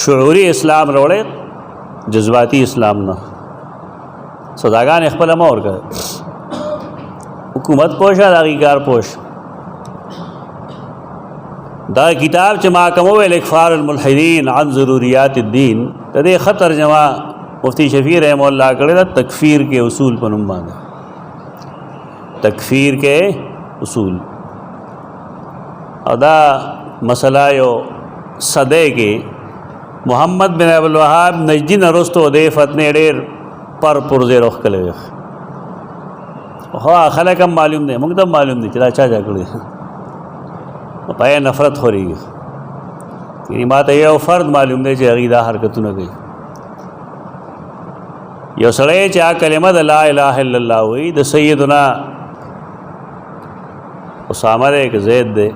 شعوري اسلام راوړی، جذباتي اسلام نه. سزاګانې خپله مه ورکوه، حکومت پوه شه، د هغې کار پوه شه. دا کتاب چې ما کوم وویل اکفار الملحدین عن ضروریات الدین، د دې ښه ترجمه مفتی شفیع رحمه الله کړې ده، تکفیر کے اصول په نوم باندې. تکفیر کے اصول. او دا مسله یو صدی کې محمد بن عبدالوهاب نجدي نه وروستو دې فتنې ډېر پر پرځې روخ کړی وي. خو خلک هم معلوم دی، موږ ته هم معلوم دی چې دا چا کړی، په یې نفرت خورېږي. یعنې ما ته یو فرد معلوم دی چې هغې دا حرکتونه کوي. یو سړی چې کلمه د لا اله الا الله وایي، د سیدنا اسامه دی که زید دی،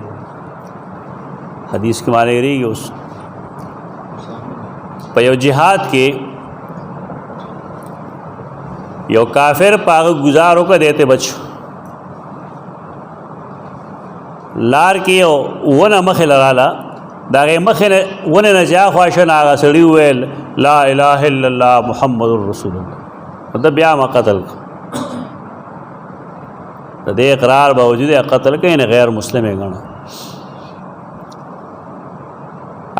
حدیث کې معنی کېږي. اوس په یو جهاد کې یو کافر په هغه ګزار وکړه، دی ته بچ لار کې یو ونه مخې لراله، د هغې مخې ونې نه چې هاخوا شه نو هغه سړي وویل لا اله الا الله محمد رسول الله، ده بیا ما قتل کړ. د دې اقرار باوجود یې قتل کوي، نه غیر مسلم یې ګڼه.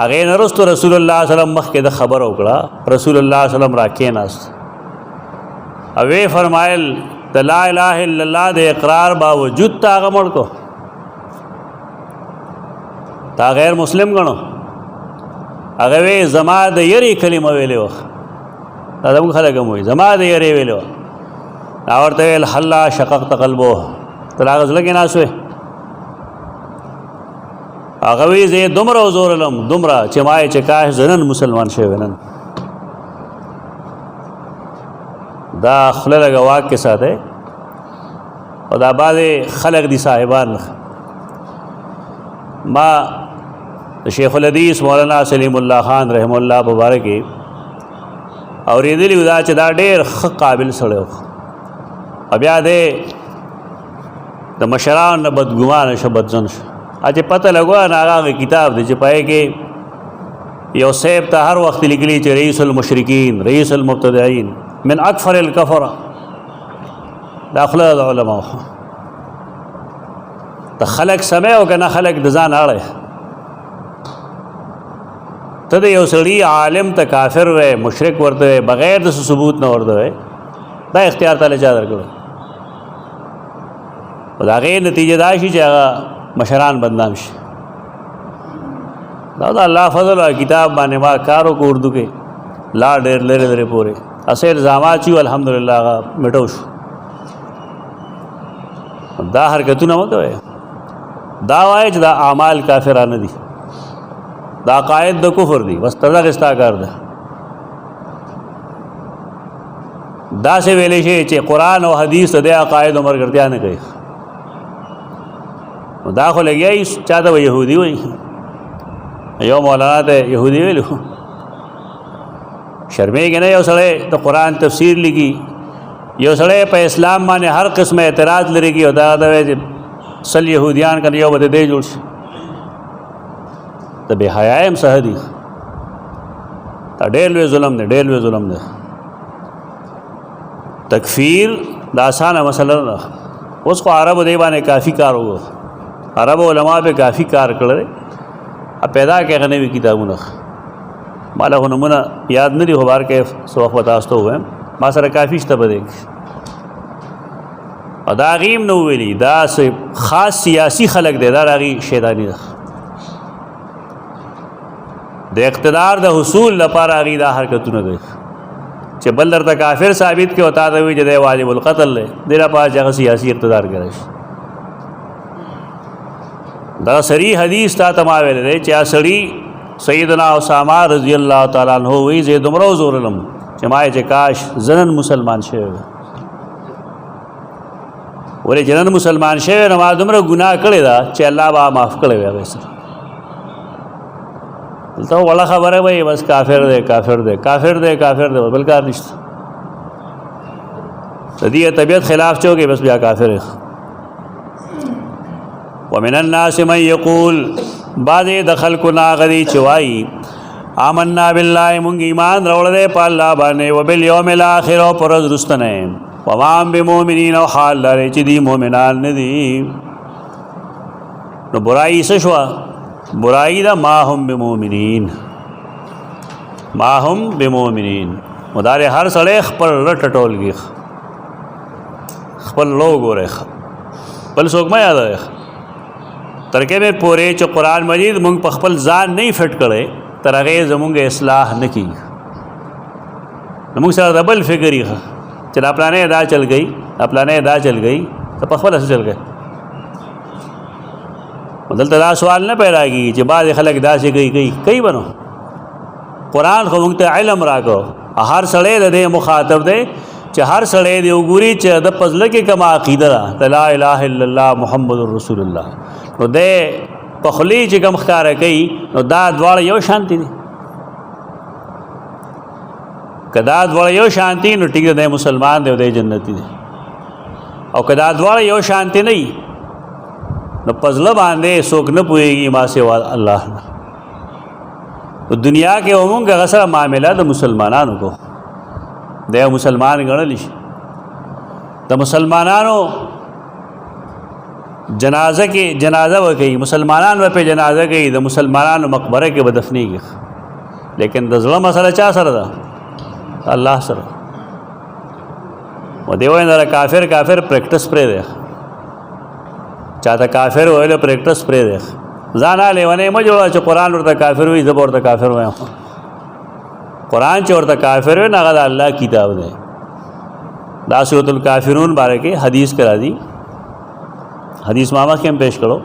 هغې نه وروستو رسول الله صلی الله علیه وسلم مخکې د خبره وکړه، رسول الله صلی الله علیه وسلم را کېناست او ویې فرمایل د لا اله الا الله د اقرار باوجود تا هغه مړ کو، تا غیر مسلم ګڼو. هغه وی زما د یری کلمه ویلې وه، دا زموږ خلک هم وایي زما د یری ویلې وه. دا ورته ویل حلا شققت قلبه، ته د هغه زړه کې ناست وې. هغه وی زه دومره زورلم دومره چې ما چې کاش زنن مسلمان شوی نن دا خله لګه واک کې ساته او دا بعضې خلق دي صاحبان ما شیخ الحدیث مولانا سلیم الله خان رحم الله مبارک اورېدلي دا چې دا ډېر ښه قابل سړی و او بیا دی د مشرانو نه بدګمانه شه بدظن شه چې پته لګوه نو هغه کتاب دی چې پای کې یو صاحب ته هر وخت لیکلي چې رئیس المشرکین رئیس المبتدعین من اکفر الکفره دا خله د علماء ته خلق سمع او که نه خلق د ځان اړی ته د یو سړي عالم ته کافر وی مشرک ورته وی بغیر د ثبوت نه ورته وی دا اختیار تعالی چا درکړی او د هغې نتیجه دا شي چې هغه مشران بدنام شي دا د الله فضل او کتاب باندې ما کار وکړو اردو کې لا ډېر لرې لرې پورې اسې الزامات چې الحمدلله هغه مټو شو دا حرکتونه مه کوئ دا وایي چې دا اعمال کافرانه دي دا عقاید د کفر دي بس دغه ستا کار ده داسې ویلی شي چې قرآن او حدیث د دې عقاید او ملګرتیا نه کوي نو دا خو لګیا چا ته به یهودي وایي یو مولانا ته یهودي ویلو شرمېږي نه یو سړی د قرآن تفسیر لیکي یو سړی په اسلام باندې هر قسمه اعتراض لري کی او دا وایي چې سل یهودیان کنه یو به دی جوړ شي ته بې حیا یم څه دي دا ډېر لوی ظلم دی ډېر لوی ظلم دی تکفیر دا اسانه مسله نه اوس خو عربو دی باندې کافي کار وکړو عربو علما پہ کافی کار کړی اب پیدا کې غنوي کتابونه ما له نمونه یاد نه دي خو بار کې څو وخت تاسو ته وایم ما سره کافي شته بده ادا غیم نو ویلي دا خاص سیاسی خلق دی دا راغي شیطانی ده د اقتدار د حصول لپاره غي دا حرکتونه کوي چې بل درته کافر ثابت کې وتا دی چې د واجب القتل له ډیره پاس هغه سیاسی اقتدار کوي دا صریح حدیث تا تماویل دی چې سړی سیدنا اسامه رضی الله تعالی عنہ وی زه دومره زورلم چې ما چې کاش زنن مسلمان شوی ولې جنن مسلمان شوی نو ما دومره ګناه کړی دا چې الله با معاف کړی وي سره دلته ولا خبره وي بس کافر دی کافر دی کافر دی کافر دی بل کار نشته د دې طبیعت خلاف چوکي بس بیا کافر دی ومن الناس من يقول بعض دخل کو ناغدی چوای آمنا بالله مونږ ایمان راوړل دی په الله باندې او بالیوم الاخر او پر ورځ رستنه وما بمؤمنین او حال لري چې دی مؤمنان نه دي نو برای څه شو برای دا ما هم بمؤمنین ما هم بمؤمنین مدار هر سړی خپل رټ ټولګي خپل لوګ ورخ بل څوک ما یاد ہے ترکه به پوره چې قرآن مجید مونږ په خپل ځان نه فټ کړي تر هغه زمونږ اصلاح نه کیږي موږ سره ډبل فکرې چې دا پلانې دا چل گئی دا پلانې دا چل گئی ته په خپل څه چل گئی دلته دا سوال نه پیدا کیږي چې بعض خلک داسې کوي بنو قرآن خو موږ ته علم راکو هر سړی د دې مخاطب دی چې هر سړی دی وګوري چې د پزله کې کومه عقیده ده لا اله الا الله محمد رسول الله نو دې په خلی چې کوم ښکارا کوي نو دا دواړه یو شانتي دي کدا دواړه یو شانتي نو ټیک دی مسلمان دی او دی جنتی دی او کدا دواړه یو شانتي نه نو پزله باندې څوک نه پوهېږي ما سوا الله نه دنیا کې عموماً غسر معاملہ د مسلمانانو کو د مسلمان ګڼل شي د مسلمانانو جنازه کې جنازه وکړي مسلمانانو په جنازه کې د مسلمانانو مقبره کې بدفنېږي لیکن د زړه مسله چا سره ده الله سره و دیو نه کافر پریکټس پرې ده چاته کافر وایله پریکټس پرې ده ځان له ونه ما جوړه چې قرآن ورته کافر وي زبر ورته کافر وایم قرآن چې ورته کافر وي هغه د الله کتاب دی دا سورۃ الکافرون باره کې حدیث کرا دی حدیث ماما کې هم پیش کړو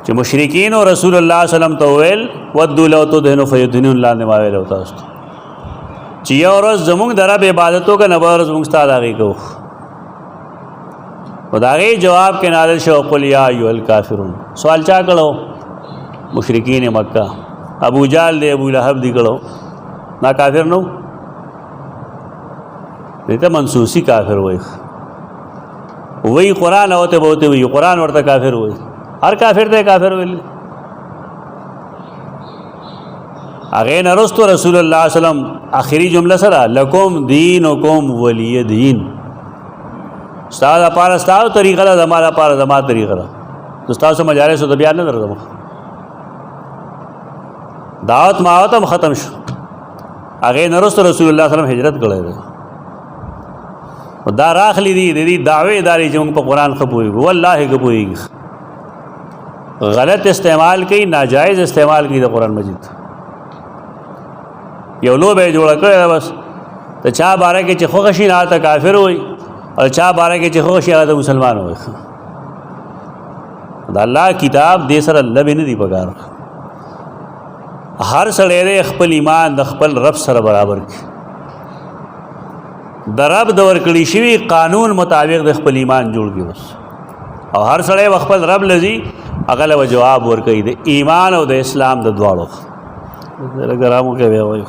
چې مشرکین او رسول الله صلی الله علیه وسلم ته ویل ودو لو تدهنوا فیدهنون لاندې ما ویل وتا است چې یو ورځ زمونږ د رب عبادتو کا نه ورځ موږ ستاسو هغه کوو. او دا غي جواب کې نازل شو قل یا ایها الکافرون. سوال چا کړو؟ مشرکین مکہ. ابو جہل دے ابو لہب دی کړو نا کافر نو دته منسوسی کافر وای قرآن اوته بوته وی قرآن ورته کافر وای هر کافر ته کافر ویل. هغه نرستو رسول الله صلی الله علیه وسلم آخری جمله سره لکم دینکم ولی دین. استاد لپاره استاد طریقه ده، زما لپاره زما طریقه ده. استاد سره مجالس ته بیان نه درځم. دعوت ماوت هم ختم شو. هغه نرستو رسول الله صلی الله علیه وسلم هجرت کړی دی. دا راخلی دی دی دعوی داری چې موږ په قرآن خپويږو والله خپويږي. غلط استعمال کوي، ناجائز استعمال کوي د قرآن مجید. یو لو به جوړ کړی بس ته چا باره کې چې خوښ شي نه ته کافر وي او چا باره کې چې خوښ شي هغه مسلمان وي. دا الله کتاب دې سره لبه نه دی پکار. هر سړی خپل ایمان د خپل رب سره برابر کړي. د رب د ورکړي شوي قانون مطابق د خپل ایمان جوړ کړي بس. او هر سړی خپل رب لذي هغه له جواب ورکړي د ایمان او د اسلام د دواړو. زه ګرامو کې وایو